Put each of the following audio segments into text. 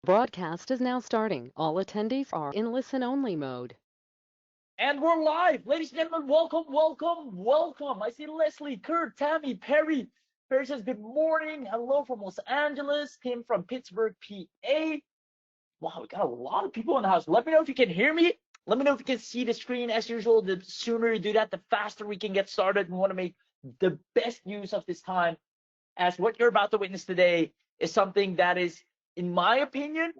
Broadcast is now starting. All attendees are in listen-only mode. And we're live. Ladies and gentlemen, welcome, welcome, welcome. I see Leslie, Kurt, Tammy, Perry. Perry says, good morning. Hello from Los Angeles. Tim from Pittsburgh, PA. Wow, we got a lot of people in the house. Let me know if you can hear me. Let me know if you can see the screen. As usual, the sooner you do that, the faster we can get started. We want to make the best use of this time, as what you're about to witness today is something that is, in my opinion,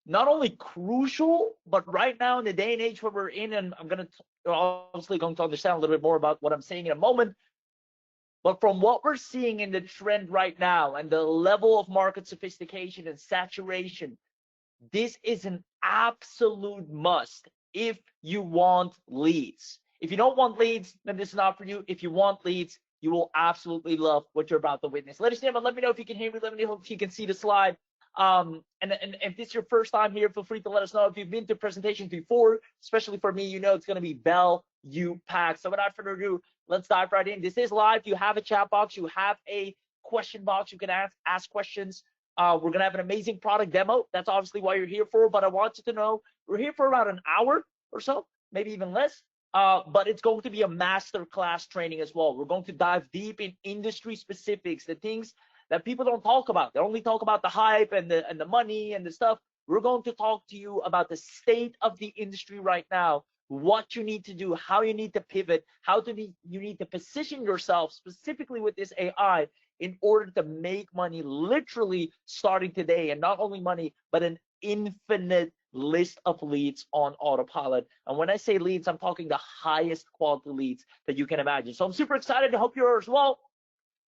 not only crucial, but right now in the day and age where we're in, and I'm obviously going to understand a little bit more about what I'm saying in a moment, but from what we're seeing in the trend right now and the level of market sophistication and saturation, this is an absolute must if you want leads. If you don't want leads, then this is not for you. If you want leads, you will absolutely love what you're about to witness. Ladies and gentlemen, let me know if you can hear me. Let me know if you can see the slide. And if this is your first time here, feel free to let us know. If you've been to presentations before, especially for me, you know it's going to be packed. So without further ado, let's dive right in. This is live. You have a chat box. You have a question box. You can ask questions. We're going to have an amazing product demo. That's obviously why you're here for. But I want you to know we're here for about an hour or so, maybe even less. But it's going to be a masterclass training as well. We're going to dive deep in industry specifics, the things that people don't talk about. They only talk about the hype and the money and the stuff. We're going to talk to you about the state of the industry right now, what you need to do, how you need to pivot, you need to position yourself specifically with this AI in order to make money literally starting today, and not only money, but an infinite list of leads on autopilot. And when I say leads, I'm talking the highest quality leads that you can imagine. So I'm super excited to help you as well,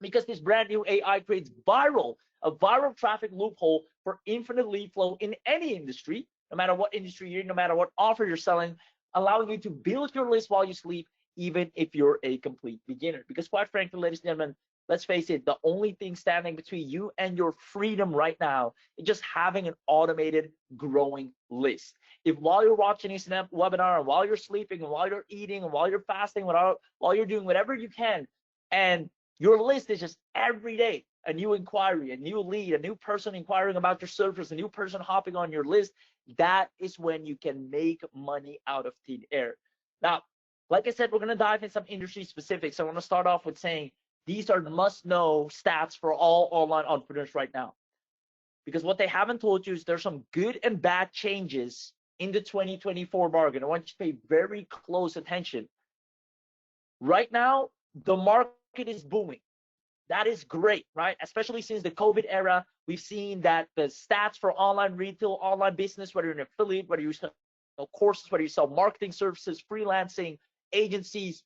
because this brand new AI creates a viral traffic loophole for infinite lead flow in any industry, no matter what industry you're in, no matter what offer you're selling, allowing you to build your list while you sleep, even if you're a complete beginner. Because quite frankly, ladies and gentlemen, let's face it, the only thing standing between you and your freedom right now is just having an automated growing list. If while you're watching this webinar, and while you're sleeping, and while you're eating, and while you're fasting, while you're doing whatever you can, and your list is just every day a new inquiry, a new lead, a new person inquiring about your service, a new person hopping on your list, that is when you can make money out of thin air. Now, like I said, we're going to dive in some industry specifics. I want to start off with saying these are must-know stats for all online entrepreneurs right now. Because what they haven't told you is there's some good and bad changes in the 2024 market. I want you to pay very close attention. Right now, the market is booming. That is great, right? Especially since the COVID era, we've seen that the stats for online retail, online business, whether you're an affiliate, whether you sell courses, whether you sell marketing services, freelancing, agencies,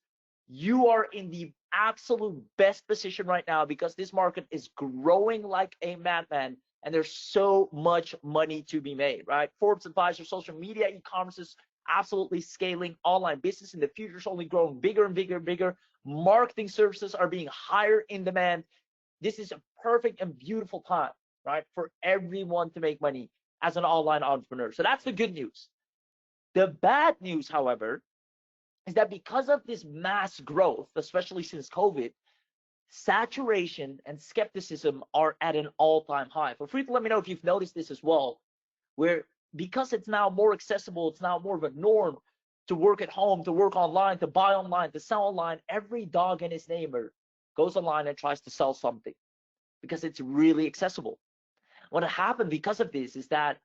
you are in the absolute best position right now, because this market is growing like a madman, and there's so much money to be made, right? Forbes advisor, social media, e-commerce is absolutely scaling. Online business in the future is only growing bigger and bigger and bigger. Marketing services are being higher in demand. This is a perfect and beautiful time, right, for everyone to make money as an online entrepreneur. So that's the good news. The bad news, however, is that because of this mass growth, especially since COVID, saturation and skepticism are at an all-time high. Feel free to let me know if you've noticed this as well, where because it's now more accessible, it's now more of a norm to work at home, to work online, to buy online, to sell online. Every dog and his neighbor goes online and tries to sell something because it's really accessible. What happened because of this is that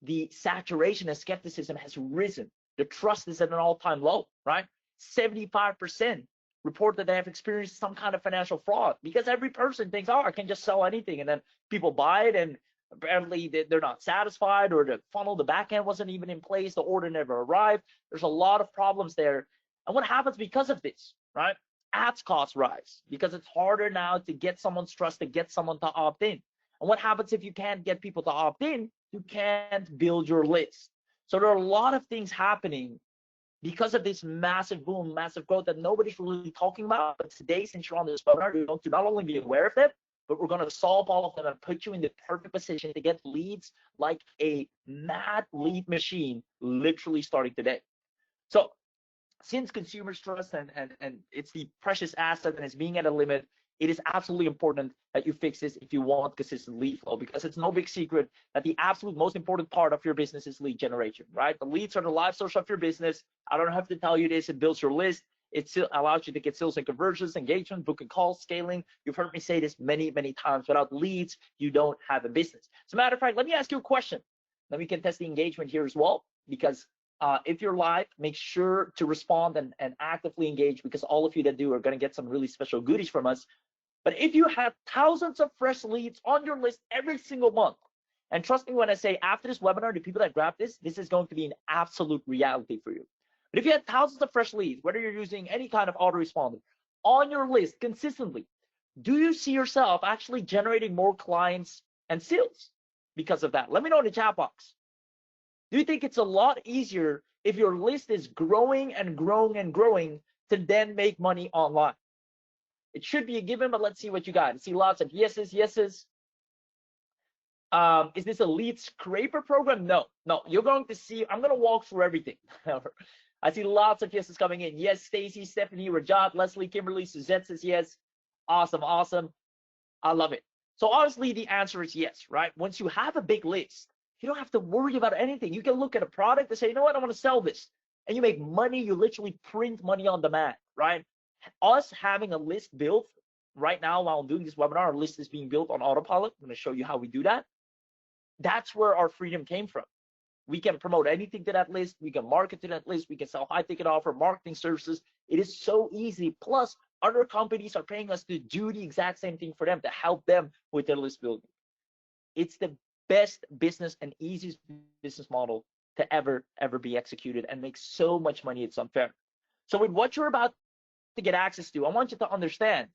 the saturation and skepticism has risen. The trust is at an all-time low, right? 75% report that they have experienced some kind of financial fraud, because every person thinks, oh, I can just sell anything. And then people buy it, and apparently they're not satisfied, or the funnel, the back end wasn't even in place, the order never arrived. There's a lot of problems there. And what happens because of this, right? Ads costs rise because it's harder now to get someone's trust, to get someone to opt in. And what happens if you can't get people to opt in? You can't build your list. So there are a lot of things happening because of this massive boom, massive growth that nobody's really talking about. But today, since you're on this webinar, you're going to not only be aware of them, but we're going to solve all of them and put you in the perfect position to get leads like a mad lead machine, literally starting today. So since consumers trust and it's the precious asset and it's being at a limit, it is absolutely important that you fix this if you want consistent lead flow, because it's no big secret that the absolute most important part of your business is lead generation, right? The leads are the life source of your business. I don't have to tell you this. It builds your list. It still allows you to get sales and conversions, engagement, booking calls, scaling. You've heard me say this many, many times. Without leads, you don't have a business. As a matter of fact, let me ask you a question. Then we can test the engagement here as well, because if you're live, make sure to respond and actively engage, because all of you that do are going to get some really special goodies from us. But if you have thousands of fresh leads on your list every single month, and trust me when I say after this webinar, the people that grab this is going to be an absolute reality for you. But if you have thousands of fresh leads, whether you're using any kind of autoresponder on your list consistently, do you see yourself actually generating more clients and sales because of that? Let me know in the chat box. Do you think it's a lot easier if your list is growing and growing and growing to then make money online? It should be a given, but let's see what you got. I see lots of yeses, yeses. Is this a lead scraper program? No, you're going to see, I'm going to walk through everything. I see lots of yeses coming in. Yes, Stacy, Stephanie, Rajat, Leslie, Kimberly, Suzette says yes. Awesome. I love it. So honestly, the answer is yes, right? Once you have a big list, you don't have to worry about anything. You can look at a product and say, you know what, I want to sell this. And you make money. You literally print money on demand, right? Us having a list built right now while I'm doing this webinar, our list is being built on autopilot. I'm going to show you how we do that. That's where our freedom came from. We can promote anything to that list. We can market to that list. We can sell high ticket offer, marketing services. It is so easy. Plus, other companies are paying us to do the exact same thing for them, to help them with their list building. It's the best business and easiest business model to ever be executed, and make so much money. It's unfair. So with what you're about to get access to, I want you to understand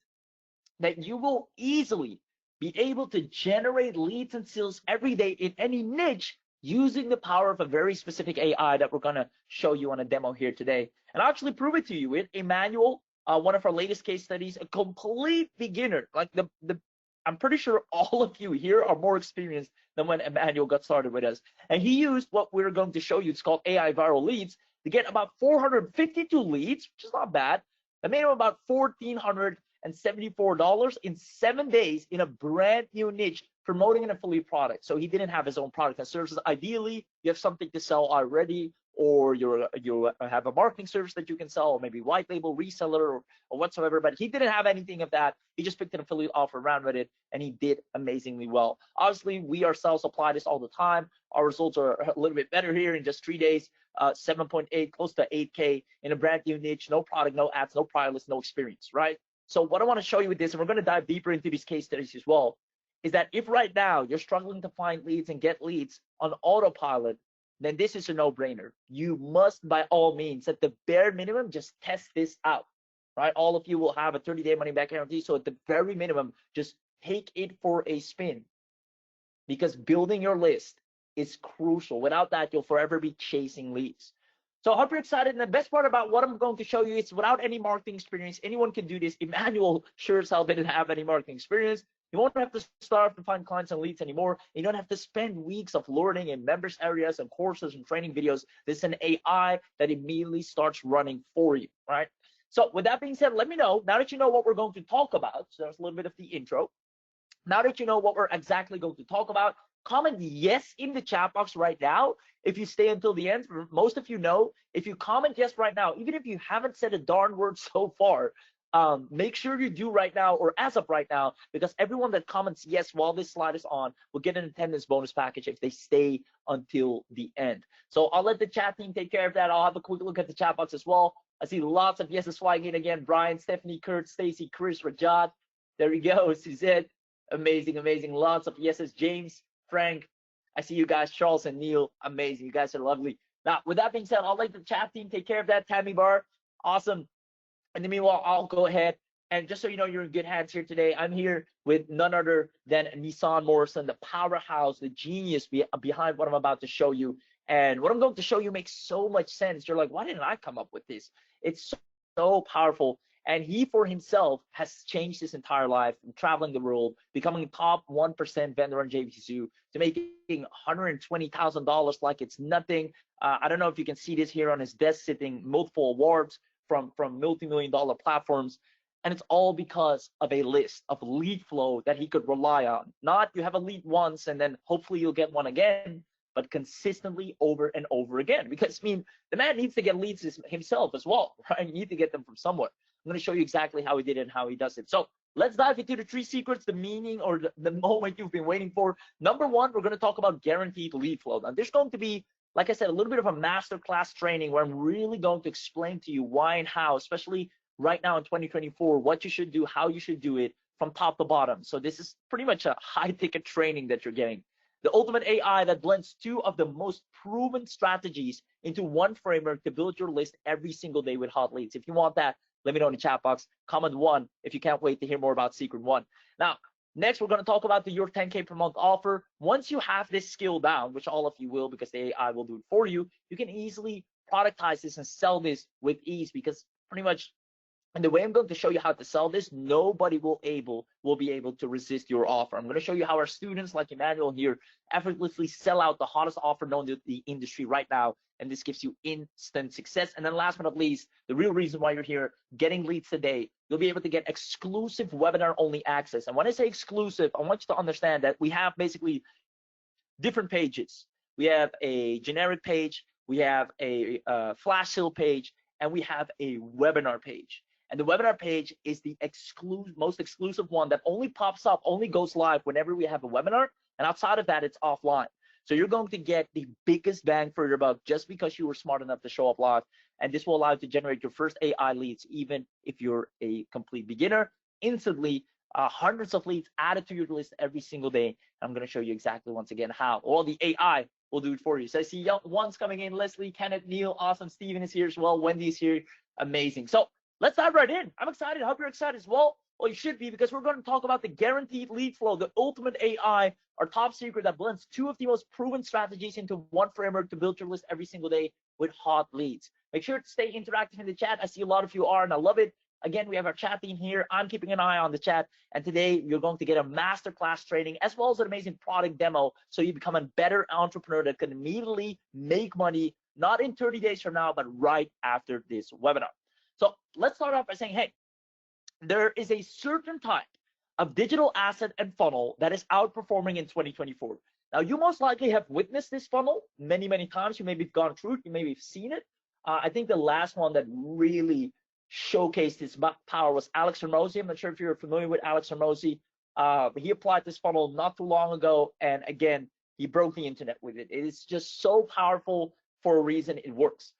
that you will easily be able to generate leads and sales every day in any niche using the power of a very specific AI that we're going to show you on a demo here today. And I'll actually prove it to you with Emmanuel, one of our latest case studies, a complete beginner. Like I'm pretty sure all of you here are more experienced than when Emmanuel got started with us. And he used what we're going to show you. It's called AIViralLeads to get about 452 leads, which is not bad. That made him about $1,474 in 7 days in a brand new niche, promoting an affiliate product. So he didn't have his own product and services. Ideally, you have something to sell already, or you have a marketing service that you can sell, or maybe white label reseller or whatsoever. But he didn't have anything of that. He just picked an affiliate offer, ran with it, and he did amazingly well. Obviously, we ourselves apply this all the time. Our results are a little bit better here in just 3 days. 7.8, close to 8K in a brand new niche, no product, no ads, no prior list, no experience, right? So what I want to show you with this, and we're going to dive deeper into these case studies as well, is that if right now you're struggling to find leads and get leads on autopilot, then this is a no-brainer. You must, by all means, at the bare minimum, just test this out, right? All of you will have a 30-day money-back guarantee, so at the very minimum, just take it for a spin, because building your list is crucial. Without that, you'll forever be chasing leads. So I hope you're excited. And the best part about what I'm going to show you is without any marketing experience, anyone can do this. Emmanuel sure as hell didn't have any marketing experience. You won't have to starve to find clients and leads anymore. You don't have to spend weeks of learning in members areas and courses and training videos. This is an AI that immediately starts running for you, right? So with that being said, let me know, now that you know what we're going to talk about, so that's a little bit of the intro. Now that you know what we're exactly going to talk about, comment yes in the chat box right now. If you stay until the end, most of you know, if you comment yes right now, even if you haven't said a darn word so far, make sure you do right now, or as of right now, because everyone that comments yes while this slide is on will get an attendance bonus package if they stay until the end. So I'll let the chat team take care of that. I'll have a quick look at the chat box as well. I see lots of yeses flying in again. Brian, Stephanie, Kurt, Stacy, Chris, Rajat. There we go. Suzette. Amazing. Lots of yeses. James, Frank, I see you guys. Charles and Neil, amazing. You guys are lovely. Now, with that being said, I'll let the chat team take care of that. Tammy Bar, awesome. And then meanwhile, I'll go ahead. And just so you know, you're in good hands here today. I'm here with none other than Nissan Morrison, the powerhouse, the genius behind what I'm about to show you. And what I'm going to show you makes so much sense. You're like, why didn't I come up with this? It's so powerful. And he, for himself, has changed his entire life, from traveling the world, becoming top 1% vendor on JVZoo, to making $120,000 like it's nothing. I don't know if you can see this here on his desk, sitting multiple awards from multi-million-dollar platforms. And it's all because of a list of lead flow that he could rely on. Not you have a lead once and then hopefully you'll get one again, but consistently over and over again. Because I mean, the man needs to get leads himself as well, right? You need to get them from somewhere. I'm going to show you exactly how he did it and how he does it. So let's dive into the 3 secrets, the meaning or the moment you've been waiting for. Number one, we're going to talk about guaranteed lead flow. Now, there's going to be, like I said, a little bit of a masterclass training where I'm really going to explain to you why and how, especially right now in 2024, what you should do, how you should do it from top to bottom. So this is pretty much a high ticket training that you're getting. The ultimate AI that blends two of the most proven strategies into one framework to build your list every single day with hot leads. If you want that, let me know in the chat box. Comment one if you can't wait to hear more about secret one. Now, next, we're going to talk about your 10K per month offer. Once you have this skill down, which all of you will because the AI will do it for you, you can easily productize this and sell this with ease because pretty much, and the way I'm going to show you how to sell this, nobody will be able to resist your offer. I'm going to show you how our students like Emmanuel here effortlessly sell out the hottest offer known to the industry right now. And this gives you instant success. And then last but not least, the real reason why you're here, getting leads today, you'll be able to get exclusive webinar only access. And when I say exclusive, I want you to understand that we have basically different pages. We have a generic page, we have a flash sale page, and we have a webinar page. And the webinar page is the most exclusive one that only pops up, only goes live whenever we have a webinar. And outside of that, it's offline. So you're going to get the biggest bang for your buck just because you were smart enough to show up live. And this will allow you to generate your first AI leads, even if you're a complete beginner, instantly. Hundreds of leads added to your list every single day. I'm going to show you exactly once again how. All the AI will do it for you. So I see young ones coming in. Leslie, Kenneth, Neil, awesome. Steven is here as well. Wendy's here. Amazing. So let's dive right in. I'm excited. I hope you're excited as well. Well, you should be because we're going to talk about the guaranteed lead flow, the ultimate AI, our top secret that blends two of the most proven strategies into one framework to build your list every single day with hot leads. Make sure to stay interactive in the chat. I see a lot of you are, and I love it. Again, we have our chat team here. I'm keeping an eye on the chat. And today you're going to get a masterclass training as well as an amazing product demo so you become a better entrepreneur that can immediately make money, not in 30 days from now, but right after this webinar. So let's start off by saying, hey, there is a certain type of digital asset and funnel that is outperforming in 2024. Now, you most likely have witnessed this funnel many, many times. You maybe have gone through it. You maybe have seen it. I think the last one that really showcased his power was Alex Hormozi. I'm not sure if you're familiar with Alex Hormozi. He applied this funnel not too long ago, and again, he broke the internet with it. It is just so powerful for a reason. It works.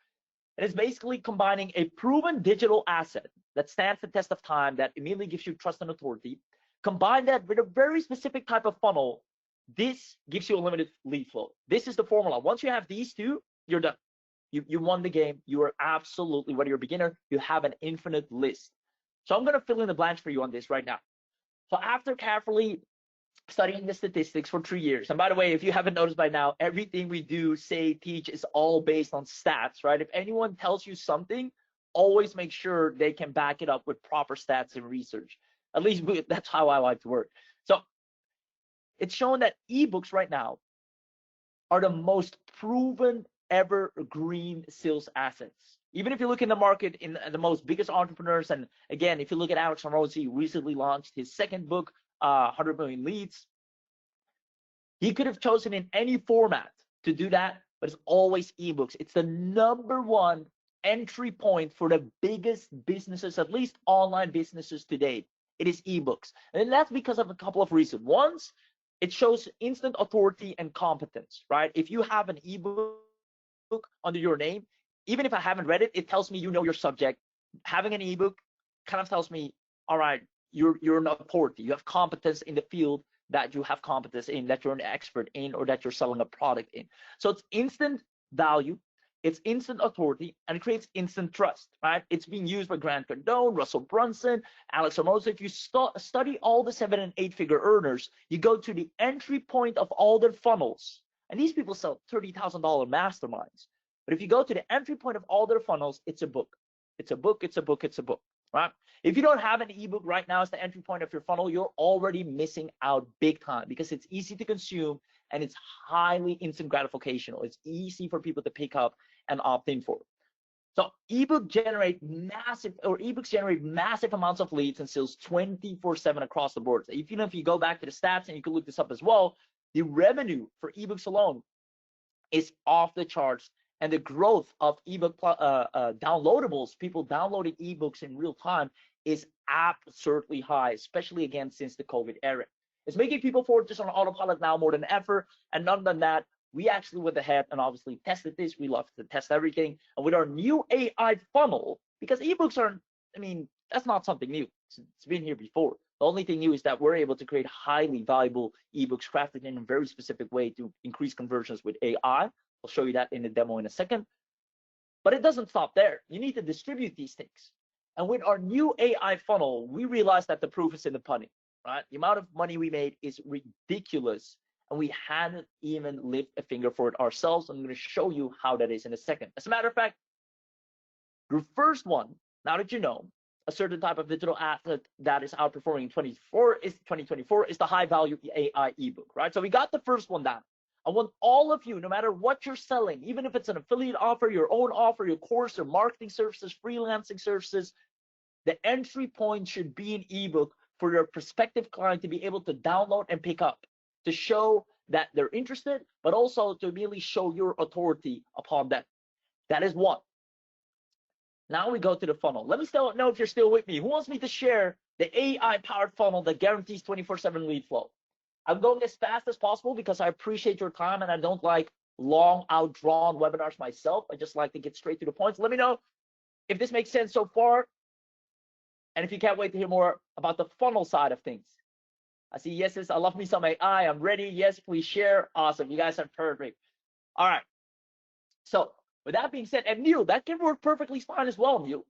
And it's basically combining a proven digital asset that stands the test of time, that immediately gives you trust and authority. Combine that with a very specific type of funnel. This gives you a limited lead flow. This is the formula. Once you have these two, you're done. You won the game. You are absolutely, whether you're a beginner, you have an infinite list. So I'm going to fill in the blanks for you on this right now. So after carefully studying the statistics for 3 years, and by the way, if you haven't noticed by now, everything we do, say, teach is all based on stats, right? If anyone tells you something, always make sure they can back it up with proper stats and research. At least that's how I like to work. So it's shown that ebooks right now are the most proven evergreen sales assets. Even if you look in the market, in the most biggest entrepreneurs, and again, if you look at Alex Hormozi, he recently launched his second book, 100 Million Leads. He could have chosen in any format to do that, but it's always ebooks. It's the #1 entry point for the biggest businesses, at least online businesses to date. It is ebooks. And that's because of a couple of reasons. One, it shows instant authority and competence, right? If you have an ebook under your name, even if I haven't read it, it tells me you know your subject. Having an ebook kind of tells me, all right, you're an authority. You have competence in the field that you have competence in, that you're an expert in, or that you're selling a product in. So it's instant value, it's instant authority, and it creates instant trust, right? It's being used by Grant Cardone, Russell Brunson, Alex Hormozi. If you study all the 7- and 8-figure earners, you go to the entry point of all their funnels, and these people sell $30,000 masterminds. But if you go to the entry point of all their funnels, it's a book. It's a book, it's a book, it's a book, right? If you don't have an ebook right now as the entry point of your funnel, you're already missing out big time because it's easy to consume and it's highly instant gratificational. It's easy for people to pick up and opt in for. So ebooks generate massive amounts of leads and sales 24/7 across the board. So even if you go back to the stats, and you can look this up as well, the revenue for ebooks alone is off the charts, and the growth of ebook downloadables, people downloading ebooks in real time, is absurdly high, especially again since the COVID era. It's making people forward just on autopilot now more than ever. And none than that, we actually went ahead and obviously tested this. We love to test everything. And with our new AI funnel, because ebooks are, I mean, that's not something new. It's been here before. The only thing new is that we're able to create highly valuable ebooks crafted in a very specific way to increase conversions with AI. I'll show you that in the demo in a second. But it doesn't stop there. You need to distribute these things. And with our new AI funnel, we realized that the proof is in the pudding, right? The amount of money we made is ridiculous, and we hadn't even lifted a finger for it ourselves. I'm going to show you how that is in a second. As a matter of fact, your first one, now that you know a certain type of digital asset that is outperforming in 2024 is the high value AI ebook, right? So we got the first one down. I want all of you, no matter what you're selling, even if it's an affiliate offer, your own offer, your course, your marketing services, freelancing services, the entry point should be an ebook for your prospective client to be able to download and pick up, to show that they're interested, but also to really show your authority upon them. That is one. Now we go to the funnel. Let me still know if you're still with me. Who wants me to share the AI-powered funnel that guarantees 24/7 lead flow? I'm going as fast as possible because I appreciate your time, and I don't like long, outdrawn webinars myself. I just like to get straight to the point. So let me know if this makes sense so far, and if you can't wait to hear more about the funnel side of things. I see yeses. I love me some AI. I'm ready. Yes, please share. Awesome. You guys are perfect. All right. So with that being said, and Neil, that can work perfectly fine as well, Neil.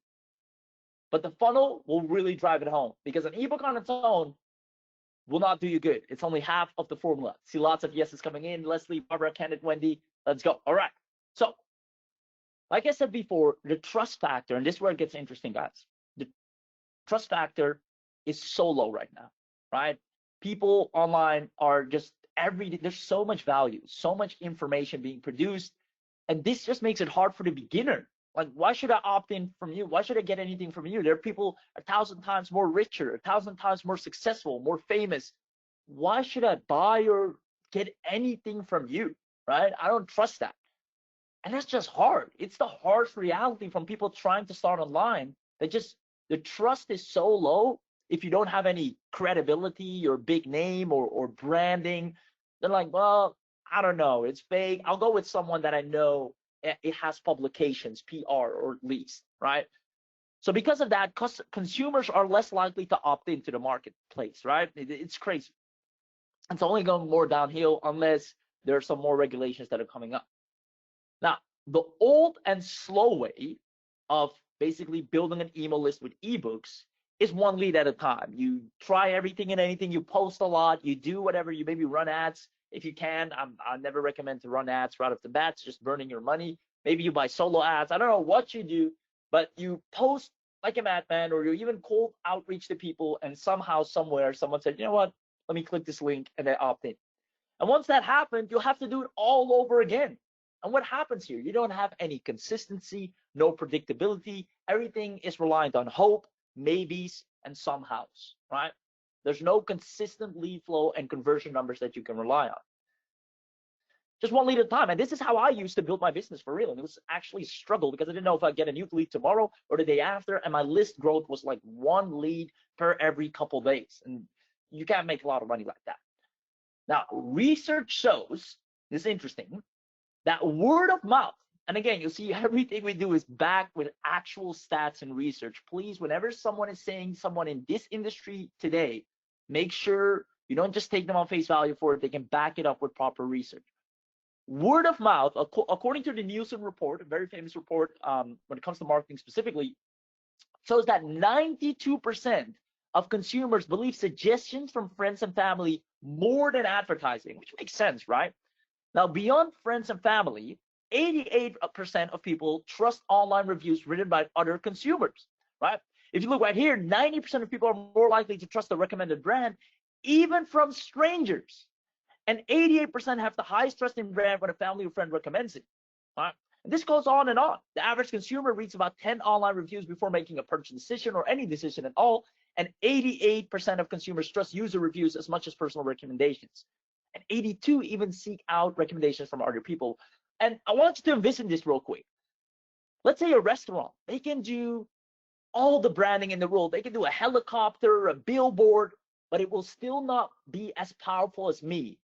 But the funnel will really drive it home, because an ebook on its own will not do you good. It's only half of the formula. See lots of yeses coming in. Leslie, Barbara, Kenneth, Wendy. Let's go. All right. So like I said before, the trust factor, and this is where it gets interesting, guys. The trust factor is so low right now, right? People online are just there's so much value, so much information being produced, and this just makes it hard for the beginner. Like, why should I opt in from you? Why should I get anything from you? There are people 1,000 times more richer, 1,000 times more successful, more famous. Why should I buy or get anything from you, right? I don't trust that. And that's just hard. It's the harsh reality from people trying to start online. The trust is so low. If you don't have any credibility or big name or branding, they're like, well, I don't know, it's fake. I'll go with someone that I know it has publications, PR, or at least, right? So because of that, consumers are less likely to opt into the marketplace, right? It's crazy. It's only going more downhill unless there are some more regulations that are coming up. Now, the old and slow way of basically building an email list with ebooks is one lead at a time. You try everything and anything, you post a lot, you do whatever, you maybe run ads if you can. I never recommend to run ads right off the bat. It's just burning your money. Maybe you buy solo ads. I don't know what you do, but you post like a madman, or you even cold outreach to people, and somehow, somewhere, someone said, you know what, let me click this link, and they opt in. And once that happened, you'll have to do it all over again. And what happens here? You don't have any consistency, no predictability. Everything is reliant on hope, maybes, and somehows, right? There's no consistent lead flow and conversion numbers that you can rely on. Just one lead at a time. And this is how I used to build my business for real. And it was actually a struggle because I didn't know if I'd get a new lead tomorrow or the day after. And my list growth was like one lead per every couple of days. And you can't make a lot of money like that. Now, research shows, this is interesting, that word of mouth, and again, you'll see everything we do is backed with actual stats and research. Please, whenever someone is saying someone in this industry today, make sure you don't just take them on face value for it. They can back it up with proper research. Word of mouth, according to the Nielsen report, a very famous report when it comes to marketing specifically, shows that 92% of consumers believe suggestions from friends and family more than advertising, which makes sense, right? Now, beyond friends and family, 88% of people trust online reviews written by other consumers, right? If you look right here, 90% of people are more likely to trust a recommended brand, even from strangers. And 88% have the highest trust in brand when a family or friend recommends it, right? And this goes on and on. The average consumer reads about 10 online reviews before making a purchase decision or any decision at all. And 88% of consumers trust user reviews as much as personal recommendations. And 82 even seek out recommendations from other people. And I want you to envision this real quick. Let's say a restaurant, they can do all the branding in the world. They can do a helicopter, a billboard, but it will still not be as powerful as me,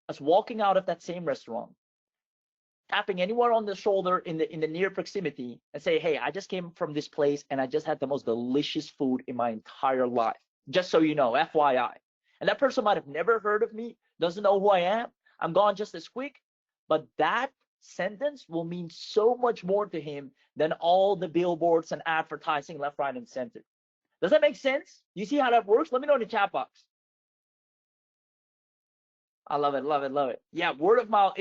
as walking out of that same restaurant, tapping anyone on the shoulder in the near proximity and say, hey, I just came from this place and I just had the most delicious food in my entire life. Just so you know, FYI. And that person might have never heard of me, doesn't know who I am. I'm gone just as quick. But that sentence will mean so much more to him than all the billboards and advertising left, right, and center. Does that make sense? You see how that works? Let me know in the chat box. I love it, love it, love it. Yeah, word of mouth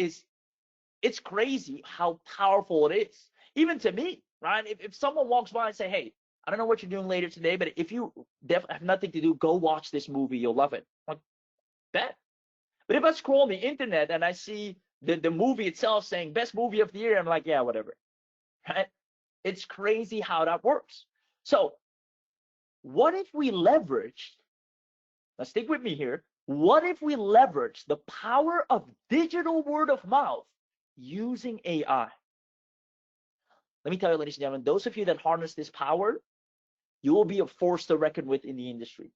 it's crazy how powerful it is. Even to me, right? If someone walks by and say, hey, I don't know what you're doing later today, but if you have nothing to do, go watch this movie. You'll love it. Like, bet. But if I scroll on the internet and I see the movie itself saying best movie of the year, I'm like, yeah, whatever. Right? It's crazy how that works. So what if we leverage, now stick with me here, what if we leverage the power of digital word of mouth using AI? Let me tell you, ladies and gentlemen, those of you that harness this power, you will be a force to reckon with in the industry.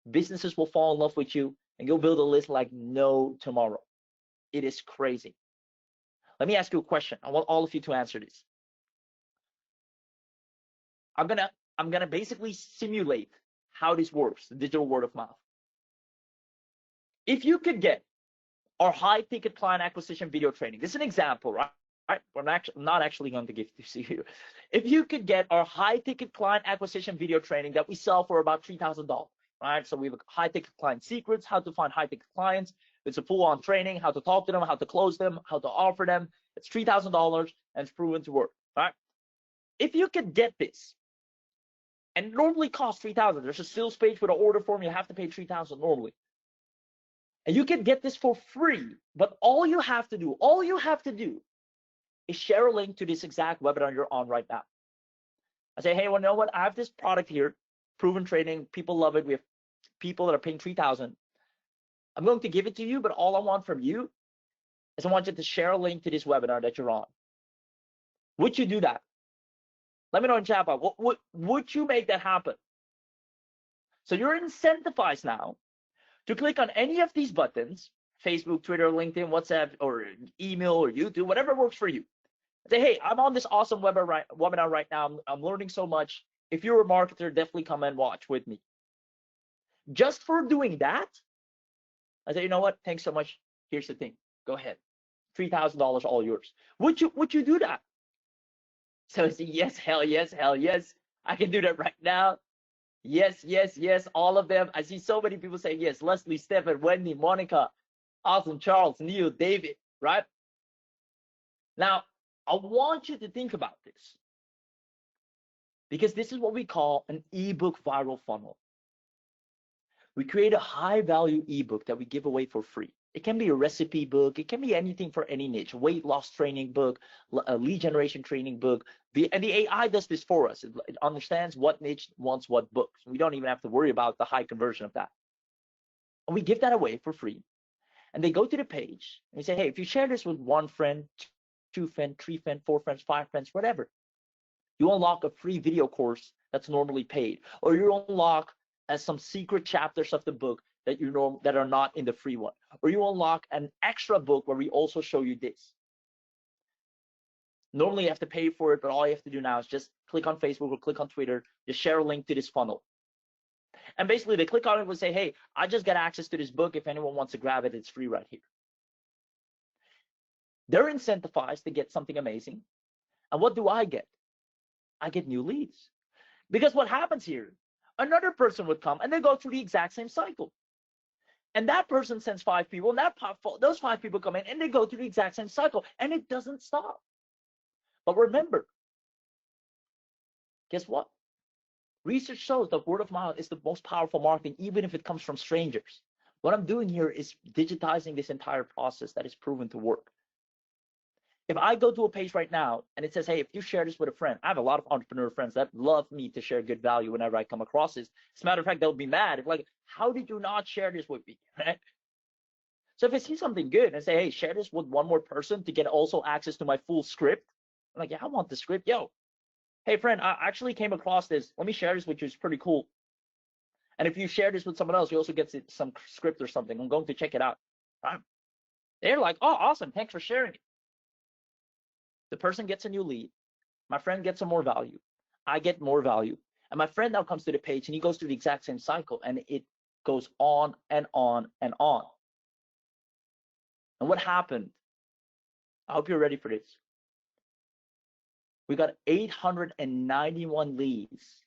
Businesses will fall in love with you and you'll build a list like no tomorrow. It is crazy. Let me ask you a question. I want all of you to answer this. I'm gonna basically simulate how this works, the digital word of mouth. If you could get our high ticket client acquisition video training, this is an example, right? We're not actually going to give this to you. If you could get our high ticket client acquisition video training that we sell for about $3,000, right? So we have high ticket client secrets, how to find high ticket clients. It's a full on training, how to talk to them, how to close them, how to offer them. It's $3,000 and it's proven to work, right? If you could get this, and it normally costs $3,000. There's a sales page with an order form. You have to pay $3,000 normally. And you can get this for free, but all you have to do is share a link to this exact webinar you're on right now. I say, hey, well, you know what? I have this product here, proven training. People love it. We have people that are paying $3,000. I'm going to give it to you, but all I want from you is I want you to share a link to this webinar that you're on. Would you do that? Let me know in chat box. Would you make that happen? So you're incentivized now to click on any of these buttons, Facebook, Twitter, LinkedIn, WhatsApp, or email, or YouTube, whatever works for you. Say, hey, I'm on this awesome webinar right now. I'm learning so much. If you're a marketer, definitely come and watch with me. Just for doing that, I say, you know what? Thanks so much. Here's the thing. Go ahead. $3,000 all yours. Would you do that? So I say, yes, hell yes, hell yes. I can do that right now. Yes, yes, yes, all of them. I see so many people saying yes. Leslie, Stephen, Wendy, Monica, awesome, Charles, Neil, David, right? Now, I want you to think about this because this is what we call an ebook viral funnel. We create a high value ebook that we give away for free. It can be a recipe book. It can be anything for any niche, weight loss training book, a lead generation training book. And the AI does this for us. It understands what niche wants what books. We don't even have to worry about the high conversion of that. And we give that away for free. And they go to the page and we say, hey, if you share this with one friend, two friends, three friends, four friends, five friends, whatever, you unlock a free video course that's normally paid, or you unlock some secret chapters of the book that are not in the free one, or you unlock an extra book where we also show you this. Normally you have to pay for it, but all you have to do now is just click on Facebook or click on Twitter, just share a link to this funnel. And basically they click on it and say, hey, I just got access to this book. If anyone wants to grab it, it's free right here. They're incentivized to get something amazing. And what do I get? I get new leads. Because what happens here, another person would come and they go through the exact same cycle. And that person sends 5 people, and those 5 people come in and they go through the exact same cycle, and it doesn't stop. But remember, guess what? Research shows that word of mouth is the most powerful marketing, even if it comes from strangers. What I'm doing here is digitizing this entire process that is proven to work. If I go to a page right now and it says, hey, if you share this with a friend, I have a lot of entrepreneur friends that love me to share good value whenever I come across this. As a matter of fact, they'll be mad if like, how did you not share this with me? Right? So if I see something good and say, hey, share this with one more person to get also access to my full script, I'm like, yeah, I want the script. Yo, hey friend, I actually came across this. Let me share this with you. It's pretty cool. And if you share this with someone else, you also get some script or something. I'm going to check it out. Right? They're like, oh, awesome. Thanks for sharing it. The person gets a new lead. My friend gets some more value. I get more value. And my friend now comes to the page and he goes through the exact same cycle, and it goes on and on and on. And what happened? I hope you're ready for this. We got 891 leads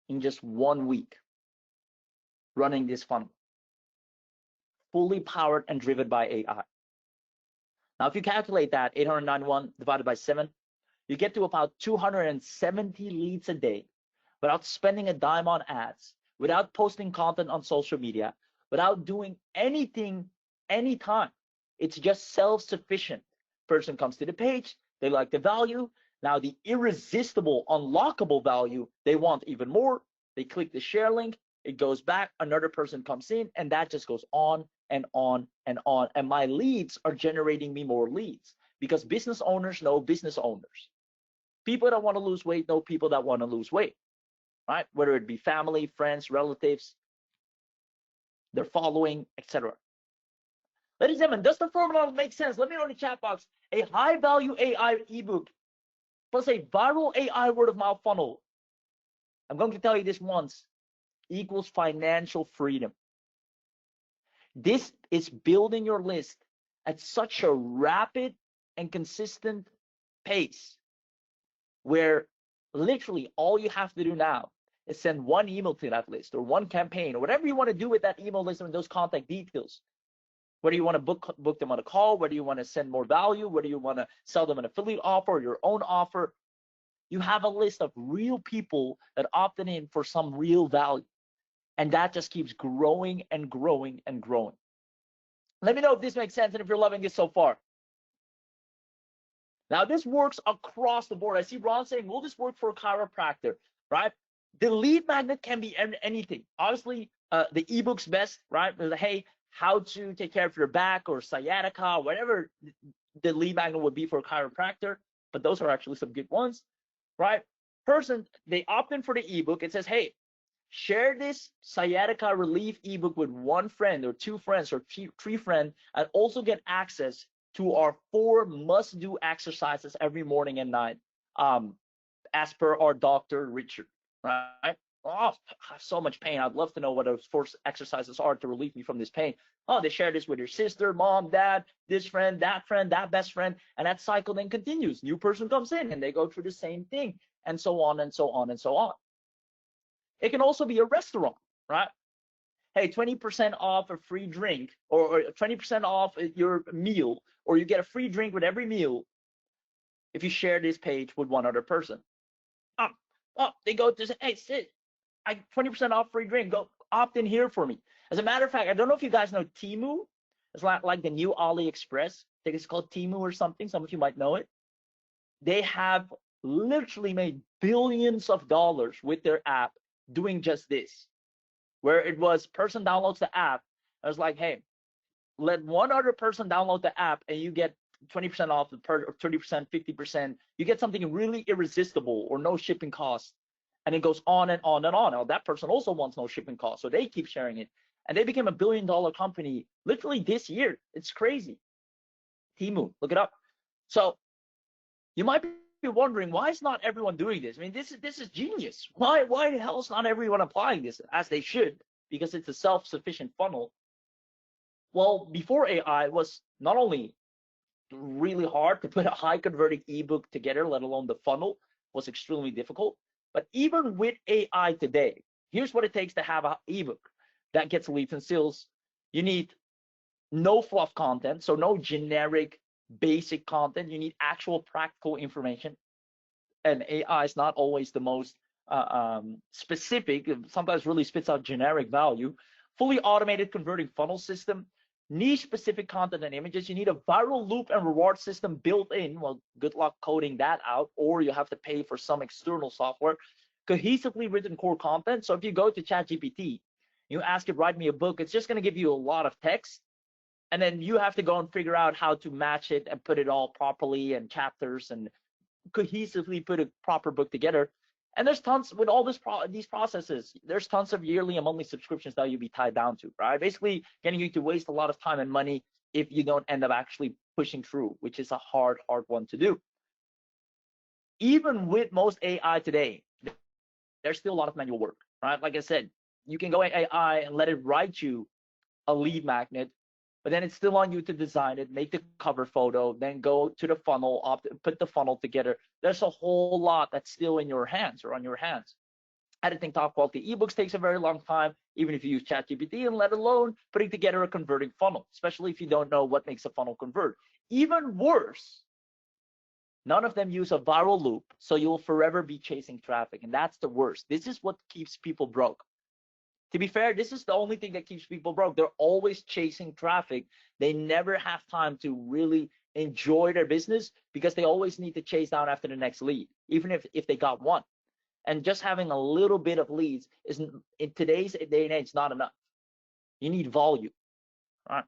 in just 1 week running this funnel, fully powered and driven by AI. Now, if you calculate that 891 divided by 7, you get to about 270 leads a day without spending a dime on ads, without posting content on social media, without doing anything anytime. It's just self-sufficient. Person comes to the page, they like the value. Now the irresistible, unlockable value, they want even more. They click the share link, it goes back, another person comes in, and that just goes on and on and on. And my leads are generating me more leads because business owners know business owners. People that want to lose weight know people that want to lose weight, right? Whether it be family, friends, relatives, their following, etc. Ladies and gentlemen, does the formula make sense? Let me know in the chat box. A high value AI ebook plus a viral AI word of mouth funnel. I'm going to tell you this once, equals financial freedom. This is building your list at such a rapid and consistent pace where literally all you have to do now is send one email to that list or one campaign or whatever you want to do with that email list and those contact details. Whether you want to book them on a call, whether you want to send more value, whether you want to sell them an affiliate offer or your own offer, you have a list of real people that opted in for some real value. And that just keeps growing and growing and growing. Let me know if this makes sense and if you're loving this so far. Now, this works across the board. I see Ron saying, will this work for a chiropractor, right? The lead magnet can be anything. Obviously, the ebook's best, right? Hey, how to take care of your back or sciatica, whatever the lead magnet would be for a chiropractor. But those are actually some good ones, right? Person, they opt in for the ebook. It says, hey, share this sciatica relief ebook with one friend or two friends or three friends, and also get access to our 4 must-do exercises every morning and night, as per our doctor Richard, right? Oh, I have so much pain. I'd love to know what those 4 exercises are to relieve me from this pain. Oh, they share this with your sister, mom, dad, this friend, that best friend, and that cycle then continues. New person comes in and they go through the same thing, and so on and so on and so on. It can also be a restaurant, right? Hey, 20% off a free drink, or 20% off your meal, or you get a free drink with every meal if you share this page with one other person. They go to say, hey, Sid, 20% off free drink. Go opt in here for me. As a matter of fact, I don't know if you guys know Temu. It's like the new AliExpress. I think it's called Temu or something. Some of you might know it. They have literally made billions of dollars with their app doing just this, where it was person downloads the app. I was like, hey, let one other person download the app and you get 20% off the or 30%, 50%. You get something really irresistible or no shipping costs. And it goes on and on and on. Now, that person also wants no shipping costs, so they keep sharing it. And they became $1 billion company literally this year. It's crazy. Temu, look it up. So you might be wondering, why is not everyone doing this? I mean, this is genius. Why the hell is not everyone applying this as they should? Because it's a self-sufficient funnel. Well, before AI, it was not only really hard to put a high converting ebook together, let alone the funnel was extremely difficult. But even with AI today, here's what it takes to have an ebook that gets leads and sales. You need no fluff content, so no generic basic content. You need actual practical information. And AI is not always the most specific. It sometimes really spits out generic value. Fully automated converting funnel system. niche specific content and images. You need a viral loop and reward system built in. Well, good luck coding that out, or you have to pay for some external software. Cohesively written core content. So if you go to ChatGPT, you ask it, write me a book, it's just going to give you a lot of text. And then you have to go and figure out how to match it and put it all properly and chapters and cohesively put a proper book together. And there's tons with all these processes. There's tons of yearly and monthly subscriptions that you'll be tied down to, right? Basically, getting you to waste a lot of time and money if you don't end up actually pushing through, which is a hard one to do. Even with most AI today, there's still a lot of manual work, right? Like I said, you can go AI and let it write you a lead magnet, but then it's still on you to design it, make the cover photo, then go to the funnel, put the funnel together. There's a whole lot that's still in your hands or on your hands. Editing top quality ebooks takes a very long time, even if you use ChatGPT, and let alone putting together a converting funnel, especially if you don't know what makes a funnel convert. Even worse, none of them use a viral loop, so you'll forever be chasing traffic, and that's the worst. This is what keeps people broke. To be fair, this is the only thing that keeps people broke. They're always chasing traffic. They never have time to really enjoy their business because they always need to chase down after the next lead, even if they got one. And just having a little bit of leads is, in today's day and age, not enough. You need volume, right?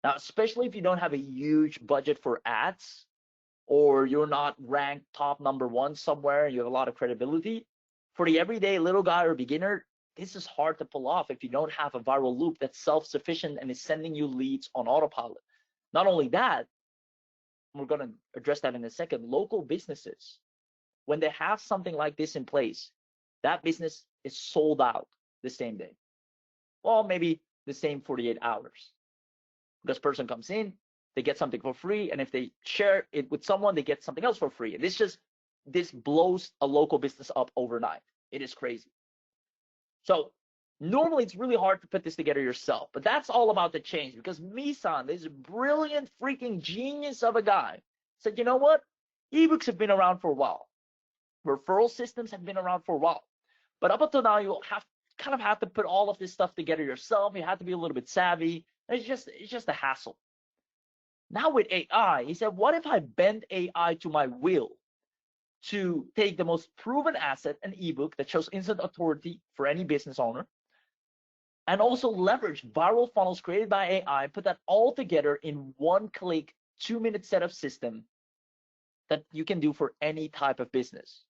Now, especially if you don't have a huge budget for ads, or you're not ranked top #1 somewhere and you have a lot of credibility, for the everyday little guy or beginner, this is hard to pull off if you don't have a viral loop that's self-sufficient and is sending you leads on autopilot. Not only that, we're going to address that in a second, local businesses, when they have something like this in place, that business is sold out the same day. Well, maybe the same 48 hours. This person comes in, they get something for free, and if they share it with someone, they get something else for free. And this blows a local business up overnight. It is crazy. So normally it's really hard to put this together yourself, but that's all about the change, because Misan, this brilliant freaking genius of a guy, said, you know what? Ebooks have been around for a while. Referral systems have been around for a while. But up until now, you kind of have to put all of this stuff together yourself. You have to be a little bit savvy. It's just a hassle. Now with AI, he said, what if I bend AI to my will to take the most proven asset, an ebook that shows instant authority for any business owner, and also leverage viral funnels created by AI, put that all together in one click, 2-minute setup system that you can do for any type of business.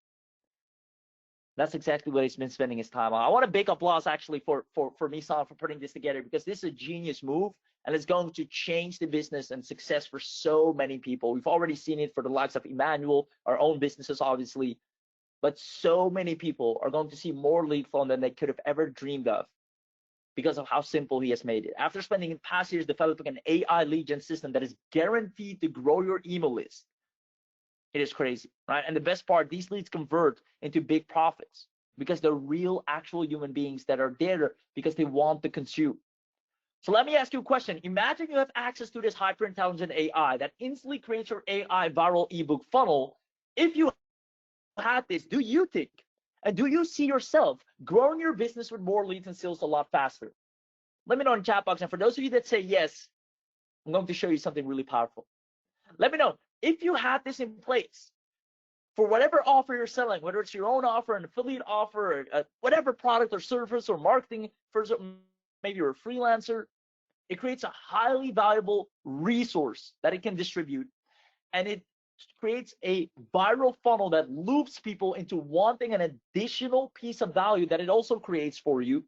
That's exactly what he's been spending his time on. I want to big applause actually for Misan for putting this together, because this is a genius move and it's going to change the business and success for so many people. We've already seen it for the likes of Emmanuel, our own businesses, obviously, but so many people are going to see more lead flow than they could have ever dreamed of because of how simple he has made it. After spending past years developing an AI lead gen system that is guaranteed to grow your email list, it is crazy, right? And the best part, these leads convert into big profits because they're real, actual human beings that are there because they want to consume. So let me ask you a question. Imagine you have access to this hyper intelligent AI that instantly creates your AI viral ebook funnel. If you had this, do you think, and do you see yourself growing your business with more leads and sales a lot faster? Let me know in the chat box. And for those of you that say yes, I'm going to show you something really powerful. Let me know if you had this in place for whatever offer you're selling, whether it's your own offer, an affiliate offer, or whatever product or service or marketing, maybe you're a freelancer. It creates a highly valuable resource that it can distribute, and it creates a viral funnel that loops people into wanting an additional piece of value that it also creates for you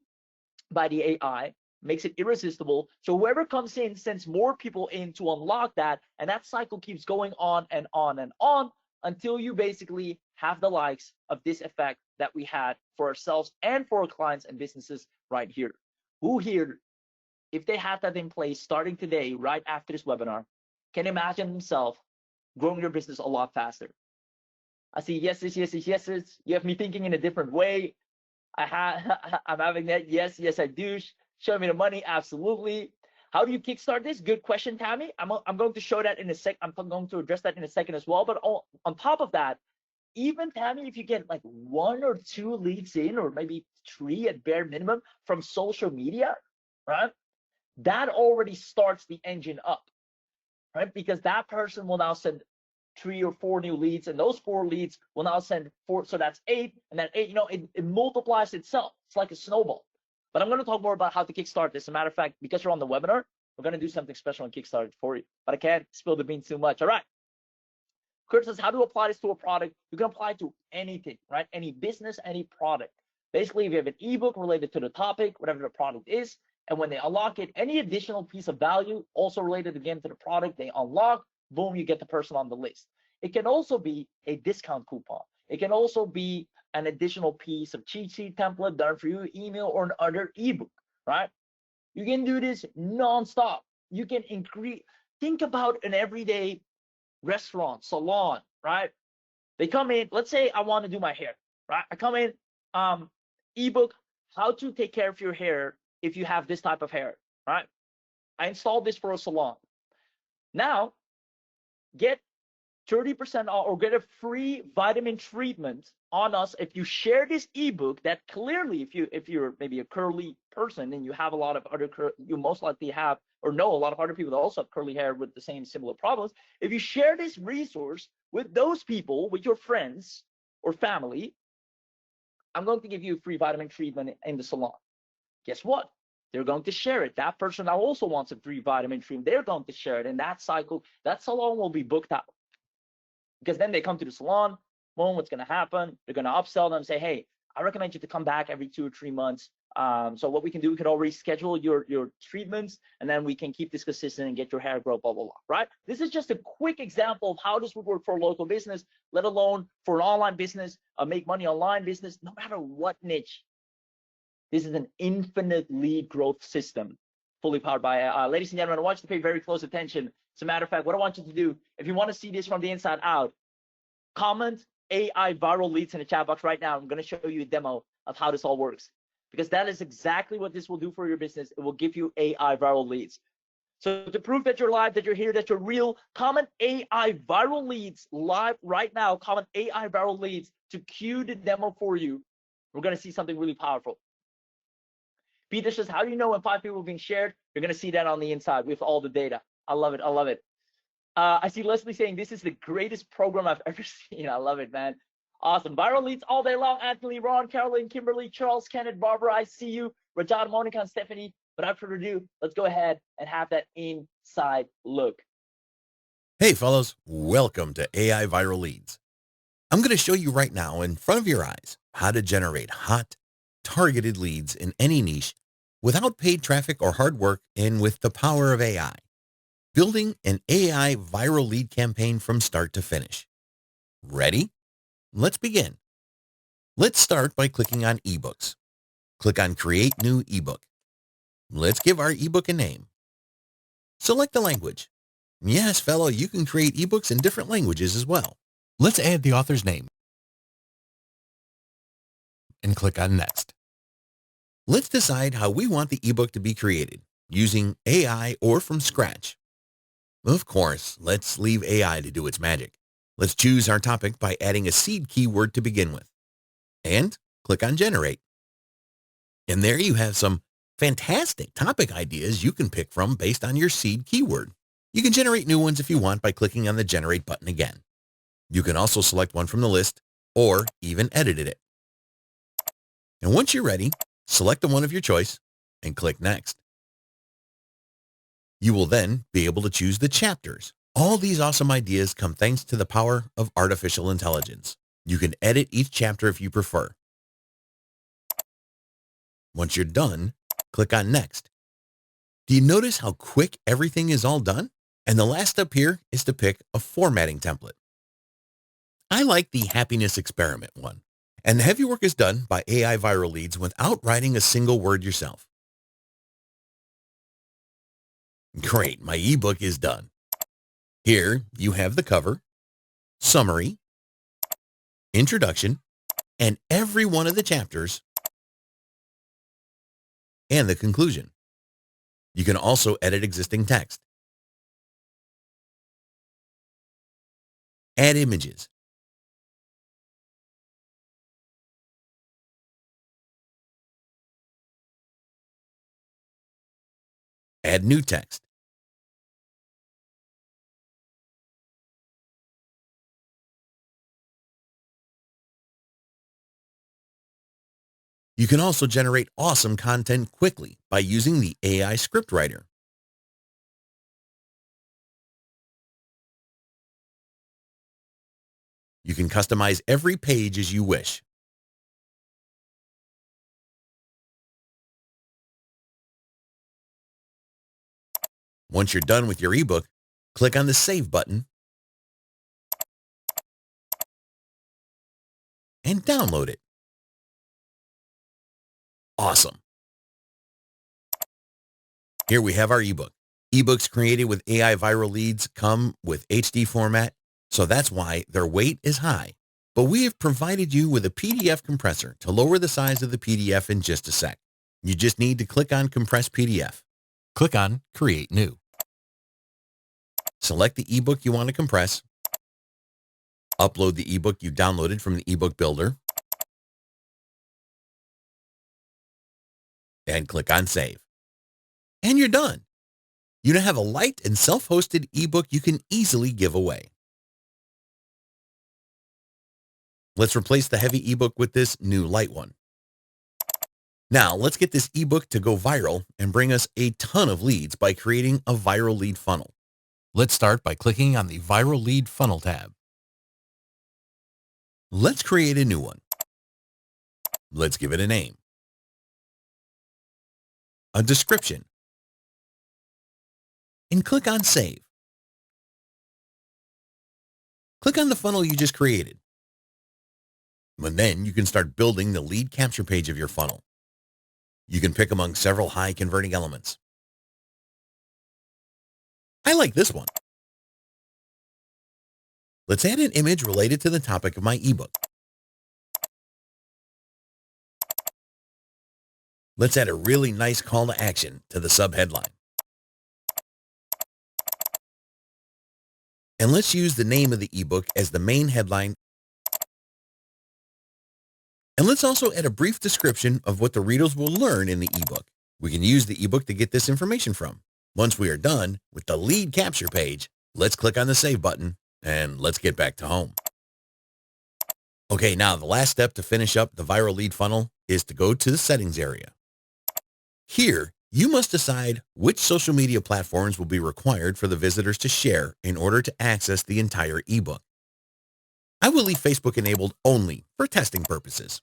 by the AI, makes it irresistible. So whoever comes in sends more people in to unlock that, and that cycle keeps going on and on and on until you basically have the likes of this effect that we had for ourselves and for our clients and businesses right here. Who here, if they had that in place starting today, right after this webinar, can imagine themselves growing your business a lot faster? I see yeses, yeses, yeses. You have me thinking in a different way. I'm having that. Yes, I do. Show me the money. Absolutely. How do you kickstart this? Good question, Tammy. I'm going to show that in a sec. I'm going to address that in a second as well. But on top of that, even Tammy, if you get like 1 or 2 leads in, or maybe 3 at bare minimum from social media, right? that already starts the engine up, right? Because that person will now send 3 or 4 new leads, and those 4 leads will now send 4, so that's 8, and then 8, it multiplies itself. It's like a snowball. But I'm going to talk more about how to kickstart this. As a matter of fact, because you're on the webinar, we're going to do something special and kickstart it for you. But I can't spill the beans too much. All right. Kurt says, how to apply this to a product? You can apply it to anything, right? Any business, any product. Basically, if you have an ebook related to the topic, whatever the product is, and when they unlock it, any additional piece of value also related again to the product, they unlock, boom, you get the person on the list. It can also be a discount coupon. It can also be an additional piece of cheat sheet template done for you, email, or another ebook, right? You can do this nonstop. You can increase, think about an everyday restaurant, salon, right? They come in, let's say I want to do my hair, right? I come in, ebook, how to take care of your hair if you have this type of hair, right? I installed this for a salon. Now, get 30% off or get a free vitamin treatment on us if you share this ebook that clearly, if you're maybe a curly person and you have a lot of other, you most likely have or know a lot of other people that also have curly hair with the same similar problems. If you share this resource with those people, with your friends or family, I'm going to give you a free vitamin treatment in the salon. Guess what? They're going to share it. That person now also wants a free vitamin treatment. They're going to share it. And that cycle, that salon will be booked out. Because then they come to the salon, boom, what's going to happen? They're going to upsell them, say, hey, I recommend you to come back every 2 or 3 months. So what we can do, we can already schedule your treatments, and then we can keep this consistent and get your hair grow, blah, blah, blah, right? This is just a quick example of how this would work for a local business, let alone for an online business, a make money online business, no matter what niche. This is an infinite lead growth system, fully powered by AI. Ladies and gentlemen, I want you to pay very close attention. As a matter of fact, what I want you to do, if you want to see this from the inside out, comment AI viral leads in the chat box right now. I'm going to show you a demo of how this all works, because that is exactly what this will do for your business. It will give you AI viral leads. So to prove that you're live, that you're here, that you're real, comment AI viral leads live right now. Comment AI viral leads to cue the demo for you. We're going to see something really powerful. Peter says, how do you know when 5 people are being shared? You're going to see that on the inside with all the data. I love it. I love it. I see Leslie saying, this is the greatest program I've ever seen. I love it, man. Awesome. Viral leads all day long. Anthony, Ron, Caroline, Kimberly, Charles, Kenneth, Barbara, I see you. Rajat, Monica, and Stephanie. Without further ado, let's go ahead and have that inside look. Hey, fellows. Welcome to AI Viral Leads. I'm going to show you right now in front of your eyes how to generate hot, targeted leads in any niche without paid traffic or hard work and with the power of AI. Building an AI viral lead campaign from start to finish. Ready? Let's begin. Let's start by clicking on eBooks. Click on Create New eBook. Let's give our eBook a name. Select the language. Yes, fellow, you can create ebooks in different languages as well. Let's add the author's name and click on Next. Let's decide how we want the ebook to be created, using AI or from scratch. Of course, let's leave AI to do its magic. Let's choose our topic by adding a seed keyword to begin with. And click on Generate. And there you have some fantastic topic ideas you can pick from based on your seed keyword. You can generate new ones if you want by clicking on the Generate button again. You can also select one from the list or even edit it. And once you're ready, select the one of your choice and click Next. You will then be able to choose the chapters. All these awesome ideas come thanks to the power of artificial intelligence. You can edit each chapter if you prefer. Once you're done, click on Next. Do you notice how quick everything is all done? And the last step here is to pick a formatting template. I like the happiness experiment one. And the heavy work is done by AI Viral Leads without writing a single word yourself. Great, my ebook is done. Here you have the cover, summary, introduction, and every one of the chapters, and the conclusion. You can also edit existing text, add images, add new text. You can also generate awesome content quickly by using the AI script writer. You can customize every page as you wish. Once you're done with your ebook, click on the Save button and download it. Awesome. Here we have our ebook. Ebooks created with AIViralLeads come with HD format, so that's why their weight is high. But we have provided you with a PDF compressor to lower the size of the PDF in just a sec. You just need to click on Compress PDF. Click on Create New. Select the ebook you want to compress. Upload the ebook you downloaded from the ebook builder. And click on Save. And you're done. You now have a light and self-hosted ebook you can easily give away. Let's replace the heavy ebook with this new light one. Now, let's get this ebook to go viral and bring us a ton of leads by creating a viral lead funnel. Let's start by clicking on the Viral Lead Funnel tab. Let's create a new one. Let's give it a name, a description, and click on Save. Click on the funnel you just created. And then you can start building the lead capture page of your funnel. You can pick among several high converting elements. I like this one. Let's add an image related to the topic of my ebook. Let's add a really nice call to action to the subheadline. And let's use the name of the ebook as the main headline. And let's also add a brief description of what the readers will learn in the ebook. We can use the ebook to get this information from. Once we are done with the lead capture page, let's click on the Save button and let's get back to home. Okay, now the last step to finish up the viral lead funnel is to go to the settings area. Here, you must decide which social media platforms will be required for the visitors to share in order to access the entire ebook. I will leave Facebook enabled only for testing purposes.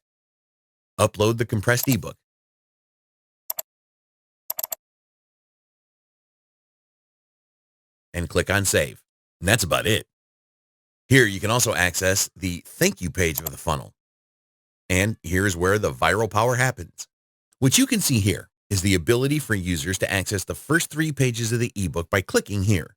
Upload the compressed ebook. And click on Save. And that's about it. Here you can also access the thank you page of the funnel. And here's where the viral power happens. What you can see here is the ability for users to access the first 3 pages of the ebook by clicking here.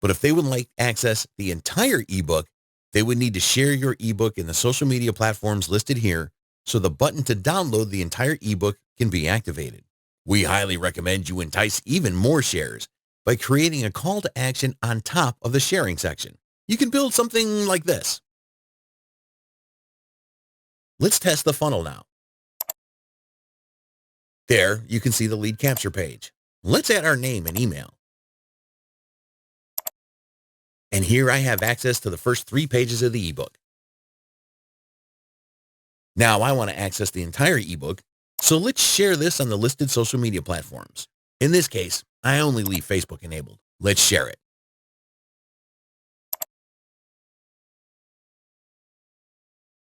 But if they would like access the entire ebook, they would need to share your ebook in the social media platforms listed here so the button to download the entire ebook can be activated. We highly recommend you entice even more shares by creating a call to action on top of the sharing section. You can build something like this. Let's test the funnel now. There, you can see the lead capture page. Let's add our name and email. And here I have access to the first 3 pages of the ebook. Now I want to access the entire ebook, so let's share this on the listed social media platforms. In this case, I only leave Facebook enabled. Let's share it.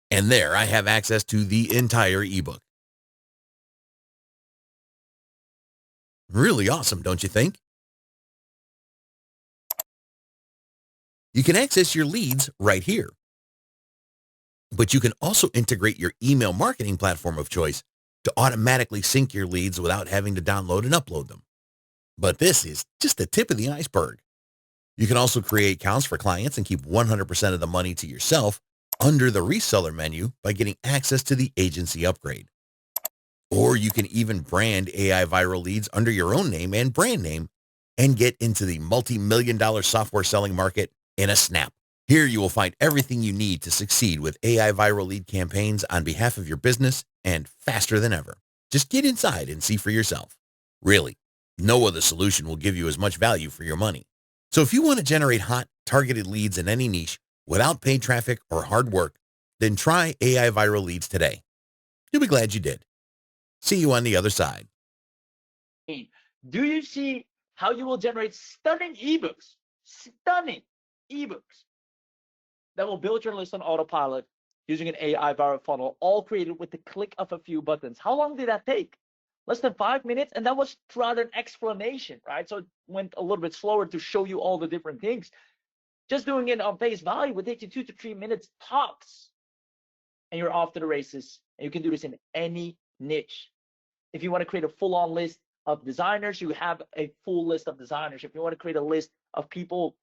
And there I have access to the entire ebook. Really awesome, don't you think? You can access your leads right here. But you can also integrate your email marketing platform of choice to automatically sync your leads without having to download and upload them. But this is just the tip of the iceberg. You can also create accounts for clients and keep 100% of the money to yourself under the reseller menu by getting access to the agency upgrade. Or you can even brand AIViralLeads under your own name and brand name and get into the multi-million-dollar software selling market in a snap. Here you will find everything you need to succeed with AIViralLead campaigns on behalf of your business and faster than ever. Just get inside and see for yourself. Really, No other solution will give you as much value for your money. So if you want to generate hot, targeted leads in any niche without paid traffic or hard work, then try AI Viral Leads today. You'll be glad you did. See you on the other side. Do you see how you will generate stunning ebooks that will build your list on autopilot using an AI viral funnel, all created with the click of a few buttons? How long did that take? Less than 5 minutes, and that was throughout an explanation, right? So it went a little bit slower to show you all the different things. Just doing it on face value would take you 2 to 3 minutes tops, and you're off to the races. And you can do this in any niche. If you want to create a full-on list of designers, you have a full list of designers. If you want to create a list of people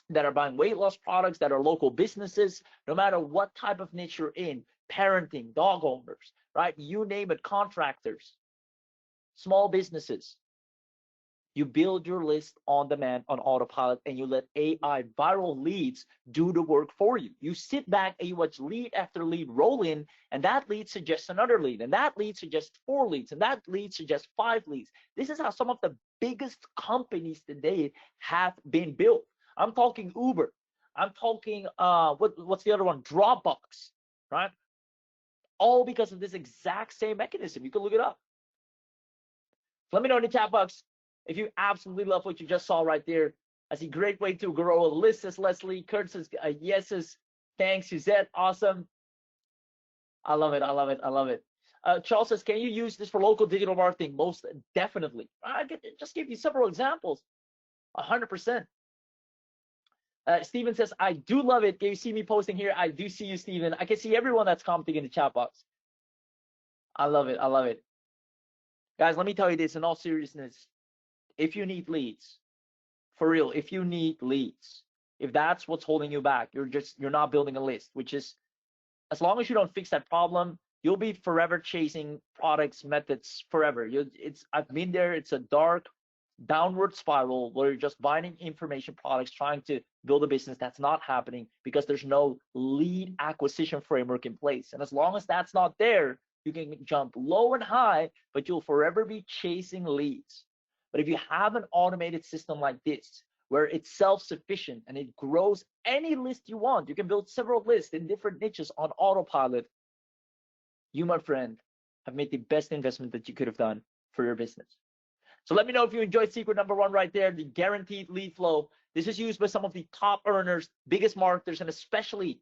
that are buying weight loss products, that are local businesses, no matter what type of niche you're in, parenting, dog owners, right? You name it, contractors, small businesses. You build your list on demand on autopilot, and you let AI viral leads do the work for you. You sit back and you watch lead after lead roll in, and that lead suggests another lead, and that lead suggests 4 leads, and that lead suggests 5 leads. This is how some of the biggest companies today have been built. I'm talking Uber. I'm talking what's the other one? Dropbox, right? All because of this exact same mechanism. You can look it up. Let me know in the chat box if you absolutely love what you just saw right there. I see great way to grow a list, says Leslie. Kurt says yeses. Thanks, Suzette. Awesome. I love it. I love it. I love it. Charles says, can you use this for local digital marketing? Most definitely. I just give you several examples. 100%. Steven says, I do love it. Can you see me posting here? I do see you, Steven. I can see everyone that's commenting in the chat box. I love it. I love it. Guys, let me tell you this in all seriousness. If you need leads, for real, if you need leads, if that's what's holding you back, you're not building a list, which is, as long as you don't fix that problem, you'll be forever chasing products, methods forever. I've been there. It's a dark downward spiral where you're just buying information products, trying to build a business. That's not happening because there's no lead acquisition framework in place. And as long as that's not there, you can jump low and high, but you'll forever be chasing leads. But if you have an automated system like this, where it's self-sufficient and it grows any list you want, you can build several lists in different niches on autopilot. You, my friend, have made the best investment that you could have done for your business. So let me know if you enjoyed secret number 1 right there, the guaranteed lead flow. This is used by some of the top earners, biggest marketers, and especially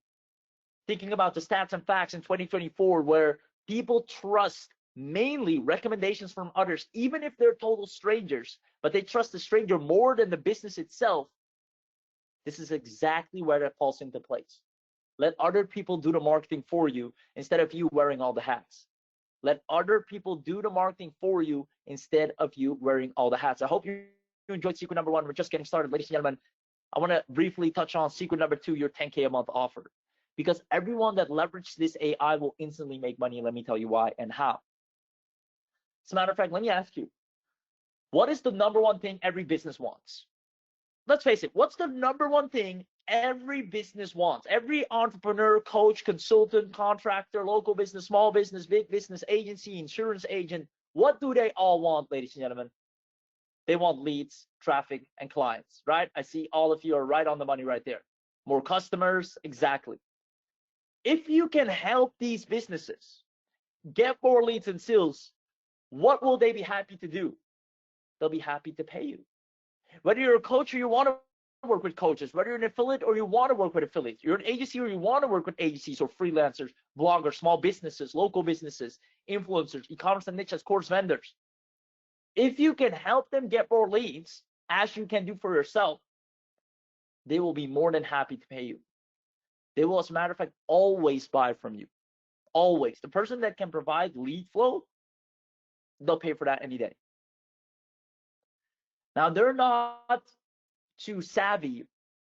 thinking about the stats and facts in 2024, where people trust mainly recommendations from others, even if they're total strangers, but they trust the stranger more than the business itself. This is exactly where that falls into place. Let other people do the marketing for you instead of you wearing all the hats. Let other people do the marketing for you instead of you wearing all the hats. I hope you enjoyed secret number 1. We're just getting started, ladies and gentlemen. I want to briefly touch on secret number 2, your 10K a month offer. Because everyone that leverages this AI will instantly make money. Let me tell you why and how. As a matter of fact, let me ask you, what is the number 1 thing every business wants? Let's face it, what's the number 1 thing every business wants? Every entrepreneur, coach, consultant, contractor, local business, small business, big business, agency, insurance agent, what do they all want, ladies and gentlemen? They want leads, traffic, and clients, right? I see all of you are right on the money right there. More customers, exactly. If you can help these businesses get more leads and sales, what will they be happy to do? They'll be happy to pay you. Whether you're a coach or you want to work with coaches, whether you're an affiliate or you want to work with affiliates, you're an agency or you want to work with agencies or freelancers, bloggers, small businesses, local businesses, influencers, e-commerce and niches, course vendors. If you can help them get more leads, as you can do for yourself, they will be more than happy to pay you. They will, as a matter of fact, always buy from you. Always. The person that can provide lead flow, they'll pay for that any day. Now, they're not too savvy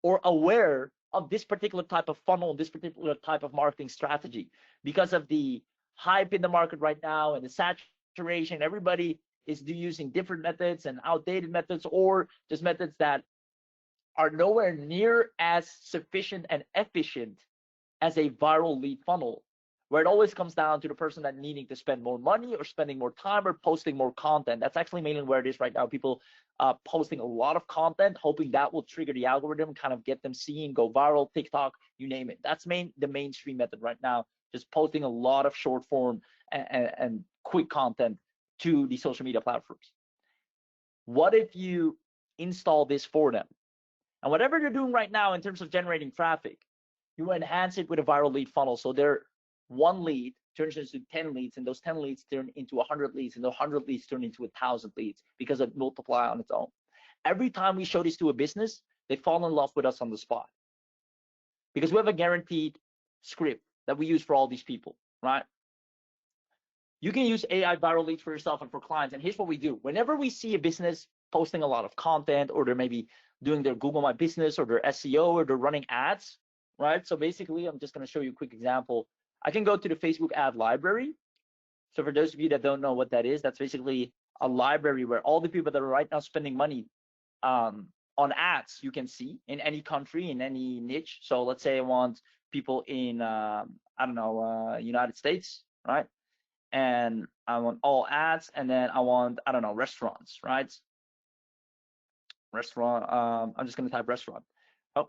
or aware of this particular type of funnel, this particular type of marketing strategy, because of the hype in the market right now and the saturation. Everybody is using different methods and outdated methods, or just methods that are nowhere near as sufficient and efficient as a viral lead funnel, where it always comes down to the person that needing to spend more money or spending more time or posting more content. That's actually mainly where it is right now. People posting a lot of content, hoping that will trigger the algorithm, kind of get them seeing, go viral, TikTok, you name it. That's the mainstream method right now, just posting a lot of short form and quick content to the social media platforms. What if you install this for them? And whatever they're doing right now in terms of generating traffic, you enhance it with a viral lead funnel. So their one lead turns into 10 leads, and those 10 leads turn into 100 leads, and the 100 leads turn into 1,000 leads because it multiply on its own. Every time we show this to a business, they fall in love with us on the spot because we have a guaranteed script that we use for all these people, right? You can use AIViralLeads for yourself and for clients. And here's what we do. Whenever we see a business posting a lot of content, or they're maybe doing their Google My Business or their SEO, or they're running ads, right? So basically, I'm just going to show you a quick example. I can go to the Facebook ad library. So for those of you that don't know what that is, that's basically a library where all the people that are right now spending money on ads you can see in any country, in any niche. So let's say I want people in, I don't know, United States, right? And I want all ads, and then I want, I don't know, restaurants, right? Restaurant, I'm just gonna type restaurant. Oh,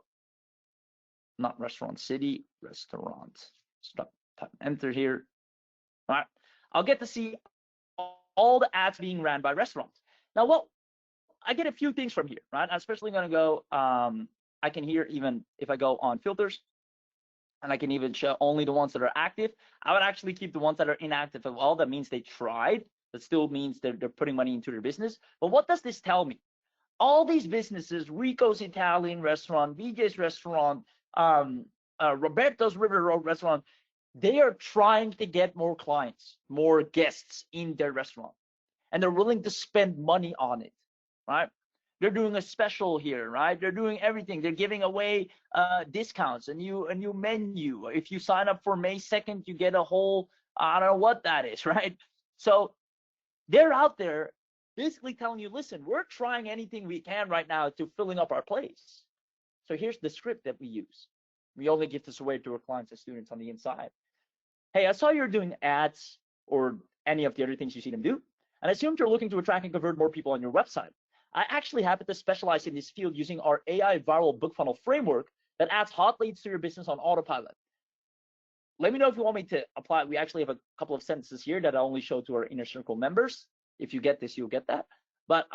not restaurant city, restaurant. Stop, type enter here. All right, I'll get to see all the ads being ran by restaurants. Now, well, I get a few things from here, right? I'm especially gonna go, I can hear even if I go on filters, and I can even show only the ones that are active. I would actually keep the ones that are inactive as well. That means they tried. That still means they're putting money into their business. But what does this tell me? All these businesses, Rico's Italian Restaurant, VJ's Restaurant, Roberto's River Road Restaurant, they are trying to get more clients, more guests in their restaurant. And they're willing to spend money on it, right? They're doing a special here, right? They're doing everything. They're giving away discounts, a new menu. If you sign up for May 2nd, you get a whole, I don't know what that is, right? So they're out there basically telling you, listen, we're trying anything we can right now to filling up our place. So here's the script that we use. We only give this away to our clients and students on the inside. Hey, I saw you're doing ads or any of the other things you see them do, and I assumed you're looking to attract and convert more people on your website. I actually happen to specialize in this field using our AI viral book funnel framework that adds hot leads to your business on autopilot. Let me know if you want me to apply. We actually have a couple of sentences here that I only show to our inner circle members. If you get this, you'll get that. But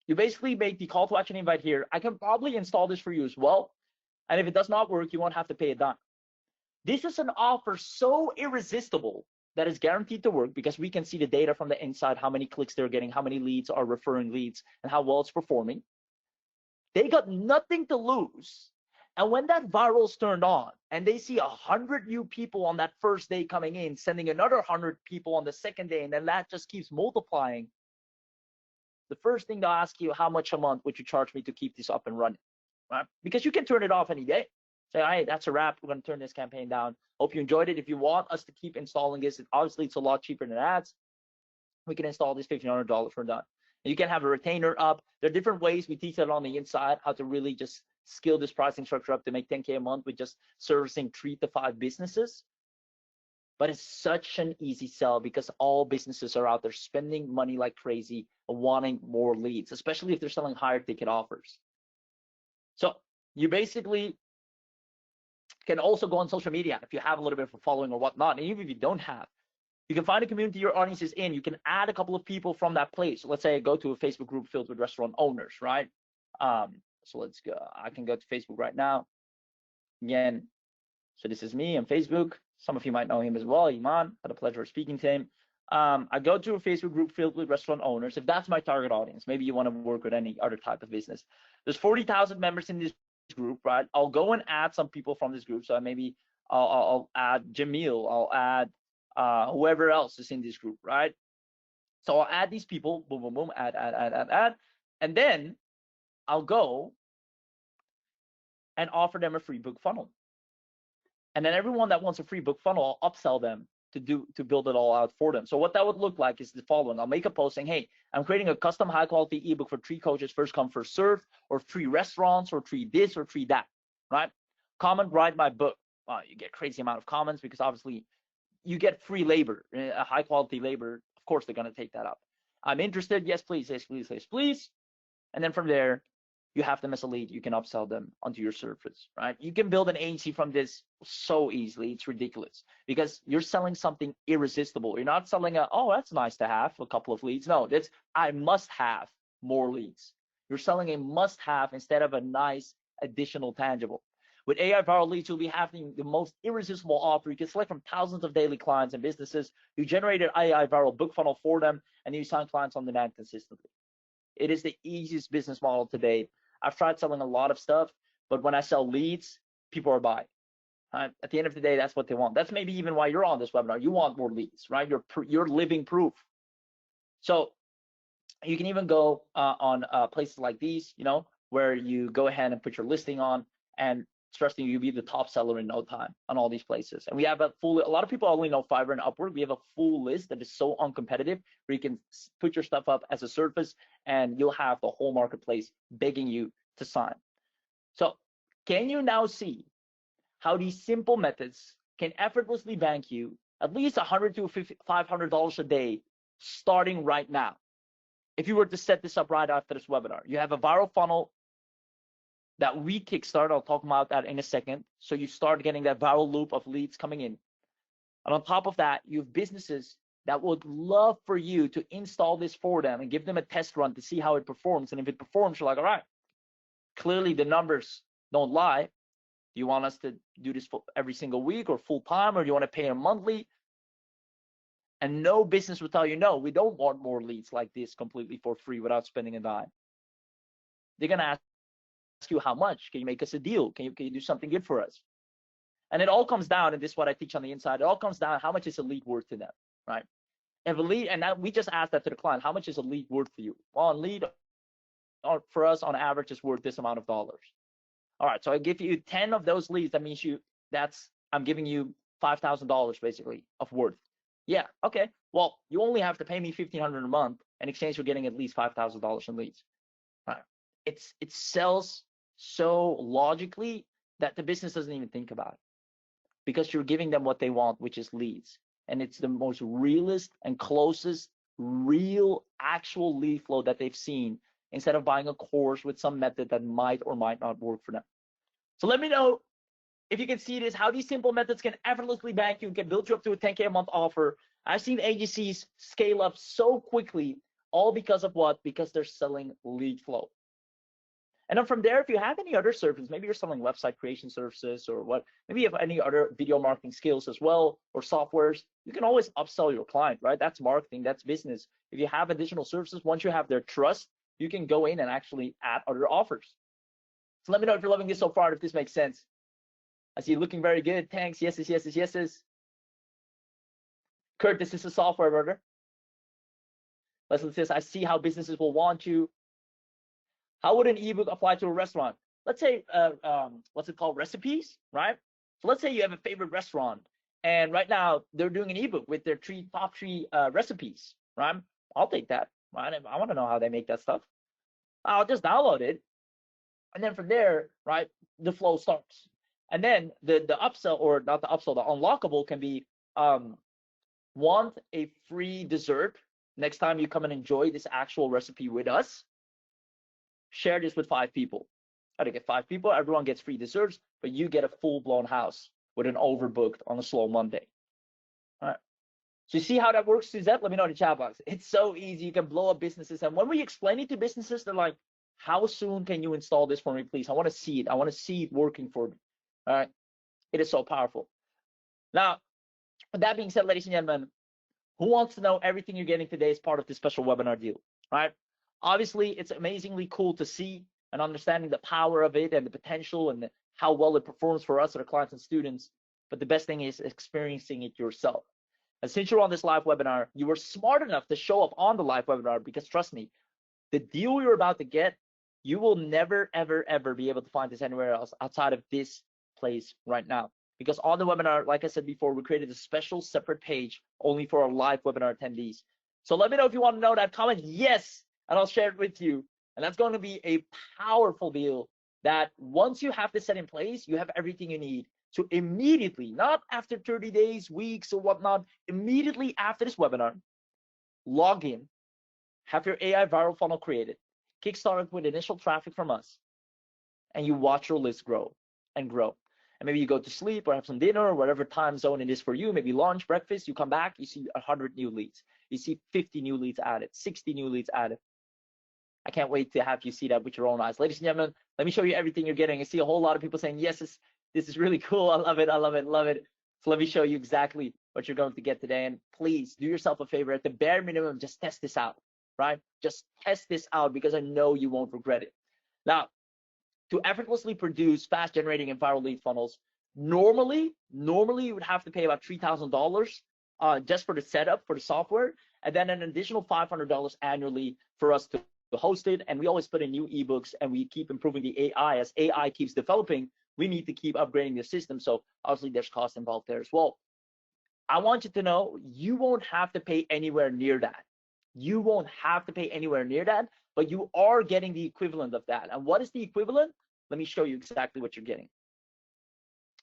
you basically make the call to action invite here. I can probably install this for you as well. And if it does not work, you won't have to pay a dime. This is an offer so irresistible that is guaranteed to work because we can see the data from the inside, how many clicks they're getting, how many leads are referring leads, and how well it's performing. They got nothing to lose. And when that viral's turned on and they see 100 new people on that first day coming in, sending another 100 people on the second day, and then that just keeps multiplying, the first thing they'll ask you, how much a month would you charge me to keep this up and running, right? Because you can turn it off any day. Say, hey, that's a wrap. We're going to turn this campaign down. Hope you enjoyed it. If you want us to keep installing this, obviously it's a lot cheaper than ads. We can install this $1,500 for done. And you can have a retainer up. There are different ways we teach that on the inside, how to really just scale this pricing structure up to make 10K a month with just servicing 3 to 5 businesses. But it's such an easy sell because all businesses are out there spending money like crazy, wanting more leads, especially if they're selling higher ticket offers. So you basically can also go on social media if you have a little bit of a following or whatnot. And even if you don't have, you can find a community your audience is in. You can add a couple of people from that place. So let's say I go to a Facebook group filled with restaurant owners, right? So let's go. I can go to Facebook right now. Again, so this is me on Facebook. Some of you might know him as well, Iman. Had a pleasure of speaking to him. I go to a Facebook group filled with restaurant owners. If that's my target audience, maybe you want to work with any other type of business. There's 40,000 members in this group, right? I'll go and add some people from this group. So maybe I'll add Jamil. I'll add whoever else is in this group, right? So I'll add these people, boom, boom, boom, add. And then I'll go and offer them a free book funnel. And then everyone that wants a free book funnel, I'll upsell them to build it all out for them. So what that would look like is the following. I'll make a post saying, hey, I'm creating a custom high quality ebook for 3 coaches, first come, first serve, or 3 restaurants, or 3 this, or 3 that, right? Comment, write my book. You get crazy amount of comments because obviously you get free labor, a high quality labor. Of course, they're going to take that up. I'm interested. Yes, please. Yes, please. Yes, please. And then from there, you have them as a lead. You can upsell them onto your service, right? You can build an agency from this so easily. It's ridiculous because you're selling something irresistible. You're not selling oh, that's nice to have a couple of leads. No, that's I must have more leads. You're selling a must have instead of a nice additional tangible. With AIViralLeads, you'll be having the most irresistible offer. You can select from thousands of daily clients and businesses. You generate an AI viral book funnel for them, and you sign clients on demand consistently. It is the easiest business model today. I've tried selling a lot of stuff, but when I sell leads, people are buying. At the end of the day, that's what they want. That's maybe even why you're on this webinar. You want more leads, right? You're living proof. So you can even go on places like these, where you go ahead and put your listing on, and trust me, you'll be the top seller in no time on all these places. And we have a lot of people only know Fiverr and Upwork. We have a full list that is so uncompetitive where you can put your stuff up as a service and you'll have the whole marketplace begging you to sign. So can you now see how these simple methods can effortlessly bank you at least $100 to $500 a day starting right now? If you were to set this up right after this webinar, you have a viral funnel that we kickstart. I'll talk about that in a second. So you start getting that viral loop of leads coming in. And on top of that, you have businesses that would love for you to install this for them and give them a test run to see how it performs. And if it performs, you're like, all right, clearly the numbers don't lie. Do you want us to do this for every single week or full time, or do you want to pay them monthly? And no business will tell you, no, we don't want more leads like this completely for free without spending a dime. They're going to ask you how much. Can you make us a deal? Can you do something good for us? And it all comes down, and this is what I teach on the inside, it all comes down, how much is a lead worth to them, right? If a lead, and that, we just asked that to the client, how much is a lead worth for you? Well, a lead for us on average is worth this amount of dollars. All right, so I give you 10 of those leads. That means I'm giving you $5,000 basically of worth. Yeah, okay. Well, you only have to pay me $1,500 a month. In exchange for getting at least $5,000 in leads. All right. It sells so logically that the business doesn't even think about it, because you're giving them what they want, which is leads. And it's the most realist and closest real actual lead flow that they've seen, instead of buying a course with some method that might or might not work for them. So let me know if you can see this, how these simple methods can effortlessly bank you, can build you up to a 10K a month offer. I've seen agencies scale up so quickly, all because of what? Because they're selling lead flow. And then from there, if you have any other services, maybe you're selling website creation services or what, maybe you have any other video marketing skills as well, or softwares, you can always upsell your client, right? That's marketing, that's business. If you have additional services, once you have their trust, you can go in and actually add other offers. So let me know if you're loving this so far, if this makes sense. I see you looking very good. Thanks. Yeses, yeses, yeses. Kurt, this is a software, brother. Leslie says, I see how businesses will want you. How would an ebook apply to a restaurant? Let's say, what's it called? Recipes, right? So let's say you have a favorite restaurant, and right now they're doing an ebook with their top three recipes, right? I'll take that, right? I want to know how they make that stuff. I'll just download it. And then from there, right, the flow starts. And then the upsell, or not the upsell, the unlockable can be, want a free dessert next time you come and enjoy this actual recipe with us. Share this with 5 people. How to get 5 people? Everyone gets free desserts, but you get a full-blown house with an overbooked on a slow Monday. All right. So you see how that works, Suzette? Let me know in the chat box. It's so easy. You can blow up businesses. And when we explain it to businesses, they're like, how soon can you install this for me, please? I want to see it. I want to see it working for me. All right. It is so powerful. Now, with that being said, ladies and gentlemen, who wants to know everything you're getting today as part of this special webinar deal, right? Obviously, it's amazingly cool to see and understanding the power of it and the potential and how well it performs for us, our clients and students. But the best thing is experiencing it yourself. And since you're on this live webinar, you were smart enough to show up on the live webinar, because trust me, the deal you're about to get, you will never, ever, ever be able to find this anywhere else outside of this place right now. Because on the webinar, like I said before, we created a special separate page only for our live webinar attendees. So let me know if you want to know that. Comment yes, and I'll share it with you. And that's going to be a powerful deal that once you have this set in place, you have everything you need to immediately, not after 30 days, weeks, or whatnot, immediately after this webinar, log in, have your AI viral funnel created, kickstart it with initial traffic from us, and you watch your list grow and grow. And maybe you go to sleep or have some dinner or whatever time zone it is for you, maybe lunch, breakfast, you come back, you see 100 new leads. You see 50 new leads added, 60 new leads added. I can't wait to have you see that with your own eyes. Ladies and gentlemen, let me show you everything you're getting. I see a whole lot of people saying, yes, this is really cool. I love it. I love it. Love it. So let me show you exactly what you're going to get today. And please do yourself a favor. At the bare minimum, just test this out, right? Just test this out because I know you won't regret it. Now, to effortlessly produce fast generating and viral lead funnels, normally you would have to pay about $3,000 just for the setup for the software, and then an additional $500 annually for us to host it. And we always put in new ebooks, and we keep improving the AI. As AI keeps developing, we need to keep upgrading the system. So obviously there's cost involved there as well. I want you to know you won't have to pay anywhere near that. You won't have to pay anywhere near that, but you are getting the equivalent of that. And what is the equivalent? Let me show you exactly what you're getting.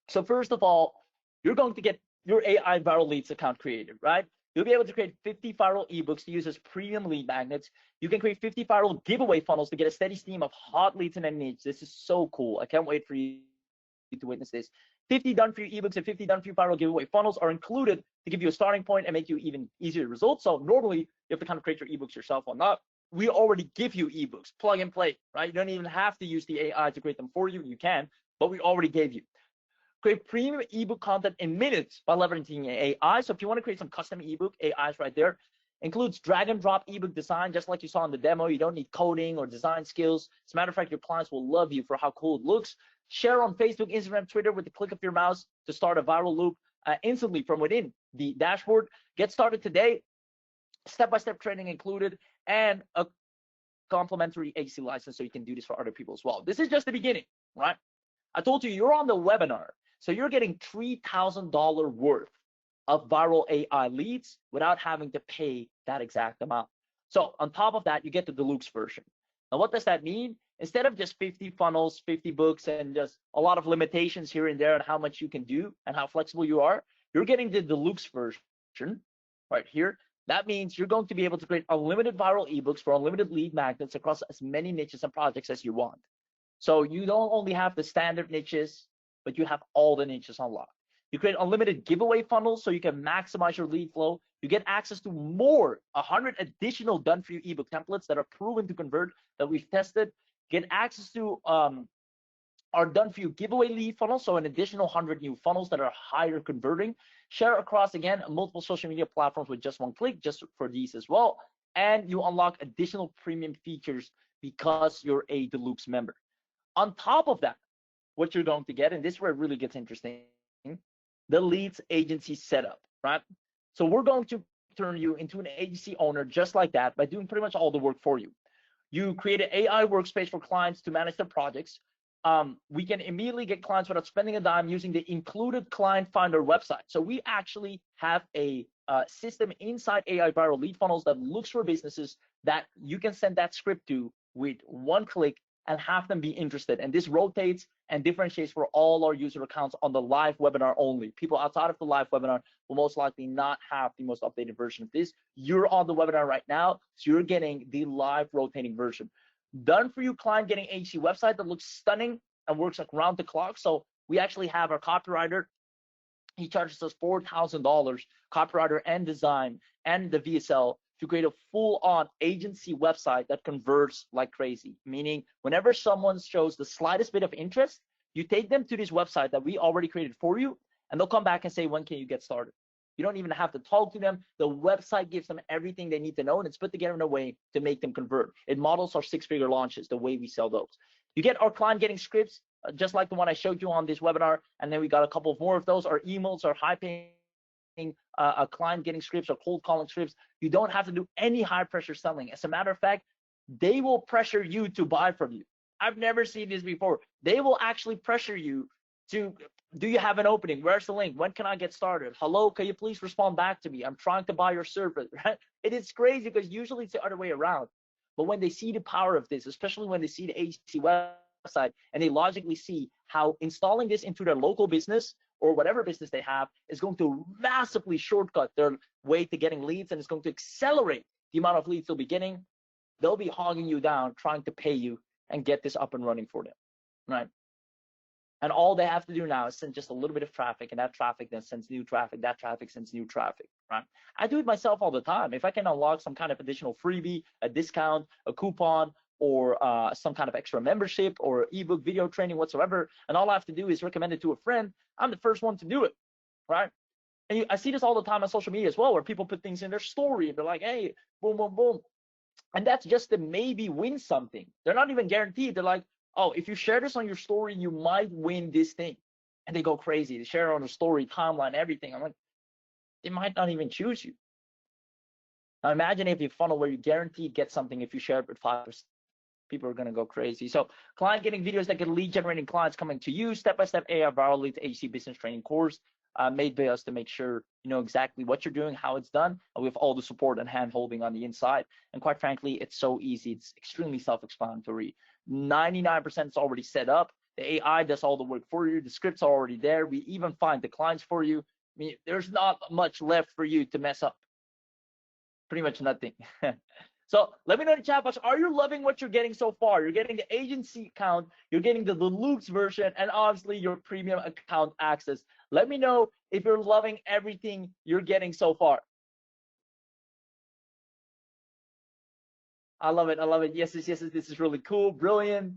So first of all, you're going to get your AI Viral Leads account created, right? You'll be able to create 50 viral ebooks to use as premium lead magnets. You can create 50 viral giveaway funnels to get a steady stream of hot leads in any niche. This is so cool. I can't wait for you to witness this. 50 done for you ebooks and 50 done for you viral giveaway funnels are included to give you a starting point and make you even easier results. So normally you have to kind of create your ebooks yourself or not. We already give you ebooks, plug and play, right? You don't even have to use the AI to create them for you. You can, but we already gave you. Create premium ebook content in minutes by leveraging AI. So if you want to create some custom ebook, AI is right there. Includes drag and drop ebook design, just like you saw in the demo. You don't need coding or design skills. As a matter of fact, your clients will love you for how cool it looks. Share on Facebook, Instagram, Twitter with the click of your mouse to start a viral loop instantly from within the dashboard. Get started today. Step-by-step training included, and a complimentary agency license so you can do this for other people as well. This is just the beginning, right? I told you you're on the webinar, so you're getting $3,000 worth of viral AI leads without having to pay that exact amount. So on top of that, you get the deluxe version. Now, what does that mean? Instead of just 50 funnels, 50 books, and just a lot of limitations here and there on how much you can do and how flexible you are, you're getting the deluxe version right here. That means you're going to be able to create unlimited viral ebooks for unlimited lead magnets across as many niches and projects as you want. So you don't only have the standard niches, but you have all the niches unlocked. You create unlimited giveaway funnels so you can maximize your lead flow. You get access to 100 additional done for you ebook templates that are proven to convert that we've tested. Get access to our done for you giveaway lead funnel, so an additional 100 new funnels that are higher converting. Share across, again, multiple social media platforms with just one click, just for these as well. And you unlock additional premium features because you're a deluxe member. On top of that, what you're going to get, and this is where it really gets interesting, the leads agency setup, right? So we're going to turn you into an agency owner just like that by doing pretty much all the work for you. You create an AI workspace for clients to manage their projects. We can immediately get clients without spending a dime using the included client finder website. So we actually have a system inside AI Viral Lead Funnels that looks for businesses that you can send that script to with one click and have them be interested. And this rotates and differentiates for all our user accounts on the live webinar only. People outside of the live webinar will most likely not have the most updated version of this. You're on the webinar right now, so you're getting the live rotating version. Done for you client getting agency website that looks stunning and works like round the clock. So we actually have our copywriter. He charges us $4,000, copywriter and design and the VSL to create a full-on agency website that converts like crazy. Meaning, whenever someone shows the slightest bit of interest, you take them to this website that we already created for you, and they'll come back and say, when can you get started? You don't even have to talk to them. The website gives them everything they need to know, and it's put together in a way to make them convert. It models our six-figure launches, the way we sell those. You get our client getting scripts, just like the one I showed you on this webinar, and then we got a couple more of those. Our emails are high-paying, a client getting scripts or cold calling scripts. You don't have to do any high-pressure selling. As a matter of fact, they will pressure you to buy from you. I've never seen this before. They will actually pressure you to, do you have an opening? Where's the link? When can I get started? Hello, can you please respond back to me? I'm trying to buy your service, right? It is crazy because usually it's the other way around. But when they see the power of this, especially when they see the agency website, and they logically see how installing this into their local business or whatever business they have is going to massively shortcut their way to getting leads, and it's going to accelerate the amount of leads they'll be getting. They'll be hogging you down, trying to pay you and get this up and running for them, right? And all they have to do now is send just a little bit of traffic, and that traffic then sends new traffic, that traffic sends new traffic, right? I do it myself all the time. If I can unlock some kind of additional freebie, a discount, a coupon, or some kind of extra membership or ebook, video training, whatsoever, and all I have to do is recommend it to a friend, I'm the first one to do it, right? And I see this all the time on social media as well, where people put things in their story and they're like, hey, boom, boom, boom. And that's just to maybe win something. They're not even guaranteed. They're like, oh, if you share this on your story, you might win this thing. And they go crazy. They share it on the story, timeline, everything. I'm like, they might not even choose you. Now imagine if you funnel where you guaranteed get something if you share it with 5%. People are going to go crazy. So client getting videos that get lead generating clients coming to you, step-by-step AI viral leads HC business training course made by us to make sure you know exactly what you're doing, how it's done, and we have all the support and hand holding on the inside. And quite frankly, it's so easy. It's extremely self-explanatory. 99% is already set up. The AI does all the work for you. The scripts are already there. We even find the clients for you. I mean, there's not much left for you to mess up. Pretty much nothing. So let me know in the chat box, are you loving what you're getting so far? You're getting the agency account, you're getting the deluxe version, and obviously your premium account access. Let me know if you're loving everything you're getting so far. I love it. I love it. Yes, yes, yes. This is really cool. Brilliant.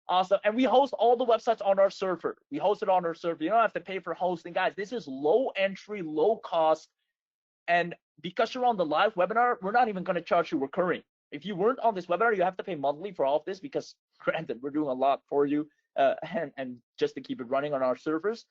Awesome. And we host all the websites on our server. We host it on our server. You don't have to pay for hosting. Guys, this is low entry, low cost. And because you're on the live webinar, we're not even going to charge you recurring. If you weren't on this webinar, you have to pay monthly for all of this because, granted, we're doing a lot for you and just to keep it running on our servers.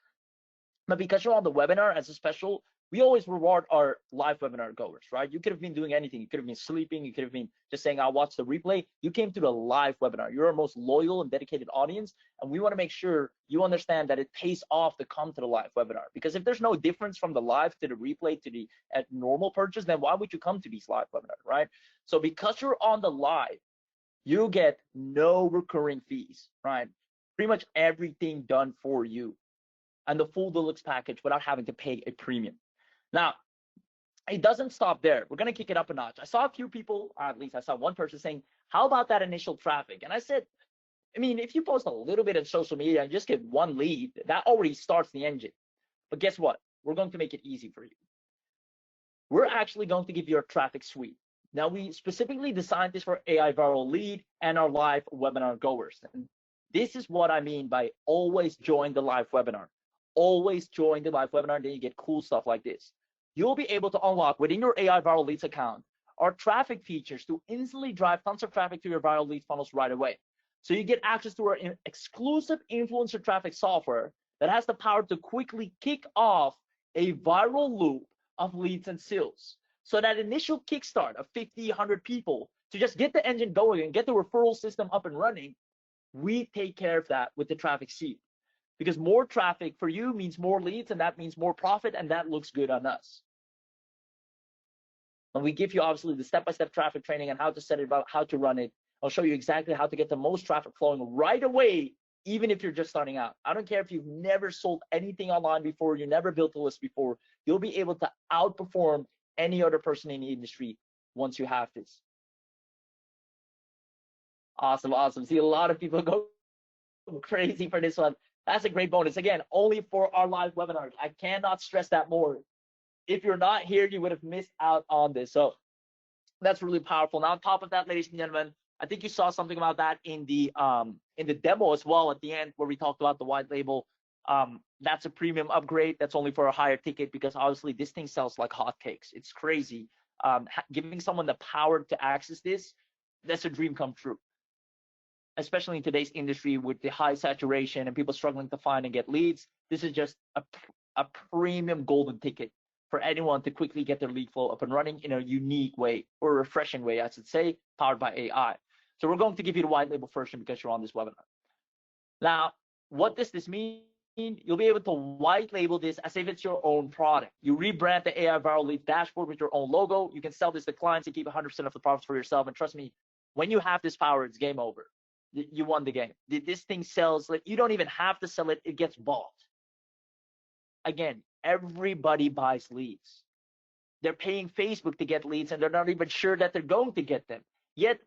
But because you're on the webinar as a special, we always reward our live webinar goers, right? You could have been doing anything. You could have been sleeping. You could have been just saying, I'll watch the replay. You came to the live webinar. You're our most loyal and dedicated audience. And we want to make sure you understand that it pays off to come to the live webinar. Because if there's no difference from the live to the replay to the normal purchase, then why would you come to these live webinars, right? So because you're on the live, you get no recurring fees, right? Pretty much everything done for you. And the full deluxe package without having to pay a premium. Now, it doesn't stop there. We're going to kick it up a notch. I saw a few people, or at least I saw one person saying, how about that initial traffic? And I said, I mean, if you post a little bit on social media and just get one lead, that already starts the engine. But guess what? We're going to make it easy for you. We're actually going to give you a traffic suite. Now, we specifically designed this for AI Viral Lead and our live webinar goers. And this is what I mean by always join the live webinar. Always join the live webinar, then you get cool stuff like this. You'll be able to unlock within your AI Viral Leads account our traffic features to instantly drive tons of traffic to your viral lead funnels right away. So you get access to our exclusive influencer traffic software that has the power to quickly kick off a viral loop of leads and sales. So that initial kickstart of 50, 100 people to just get the engine going and get the referral system up and running, we take care of that with the traffic sheet. Because more traffic for you means more leads, and that means more profit, and that looks good on us. And we give you obviously the step-by-step traffic training and how to set it up, how to run it. I'll show you exactly how to get the most traffic flowing right away, even if you're just starting out. I don't care if you've never sold anything online before, you never built a list before, you'll be able to outperform any other person in the industry once you have this. Awesome, awesome. See, a lot of people go crazy for this one. That's a great bonus. Again, only for our live webinars. I cannot stress that more. If you're not here, you would have missed out on this. So that's really powerful. Now, on top of that, ladies and gentlemen, I think you saw something about that in the demo as well at the end where we talked about the white label. That's a premium upgrade. That's only for a higher ticket because obviously this thing sells like hotcakes. It's crazy. Giving someone the power to access this, that's a dream come true. Especially in today's industry with the high saturation and people struggling to find and get leads, this is just a premium golden ticket for anyone to quickly get their lead flow up and running in a unique way or a refreshing way, I should say, powered by AI. So we're going to give you the white label version because you're on this webinar. Now, what does this mean? You'll be able to white label this as if it's your own product. You rebrand the AI Viral Lead dashboard with your own logo. You can sell this to clients and keep 100% of the profits for yourself. And trust me, when you have this power, it's game over. you won the game. This thing sells, like, you don't even have to sell it, it gets bought. Again, everybody buys leads. They're paying Facebook to get leads, and they're not even sure that they're going to get them. Yet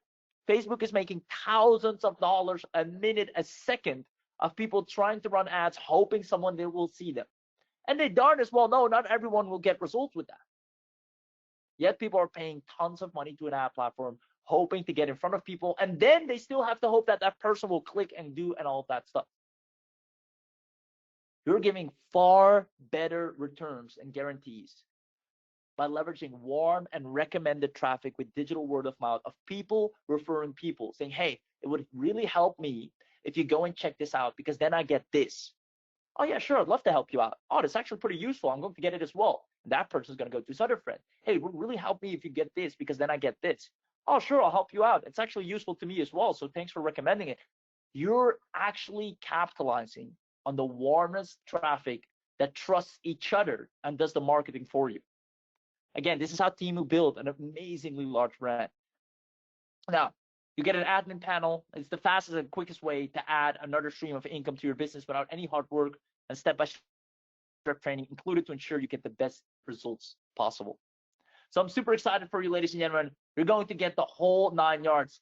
Facebook is making thousands of dollars a minute, a second, of people trying to run ads, hoping someone they will see them. And they darn as well know not everyone will get results with that. Yet people are paying tons of money to an ad platform, hoping to get in front of people, and then they still have to hope that that person will click and do and all of that stuff. You're giving far better returns and guarantees by leveraging warm and recommended traffic with digital word of mouth of people referring people, saying, hey, it would really help me if you go and check this out, because then I get this. Oh yeah, sure, I'd love to help you out. Oh, that's actually pretty useful, I'm going to get it as well. And that person's going to go to his other friend. Hey, it would really help me if you get this, because then I get this. Oh sure, I'll help you out. It's actually useful to me as well, so thanks for recommending it. You're actually capitalizing on the warmest traffic that trusts each other and does the marketing for you. Again, this is how Temu built an amazingly large brand. Now, you get an admin panel. It's the fastest and quickest way to add another stream of income to your business without any hard work, and step-by-step training included to ensure you get the best results possible. So I'm super excited for you, ladies and gentlemen. You're going to get the whole 9 yards.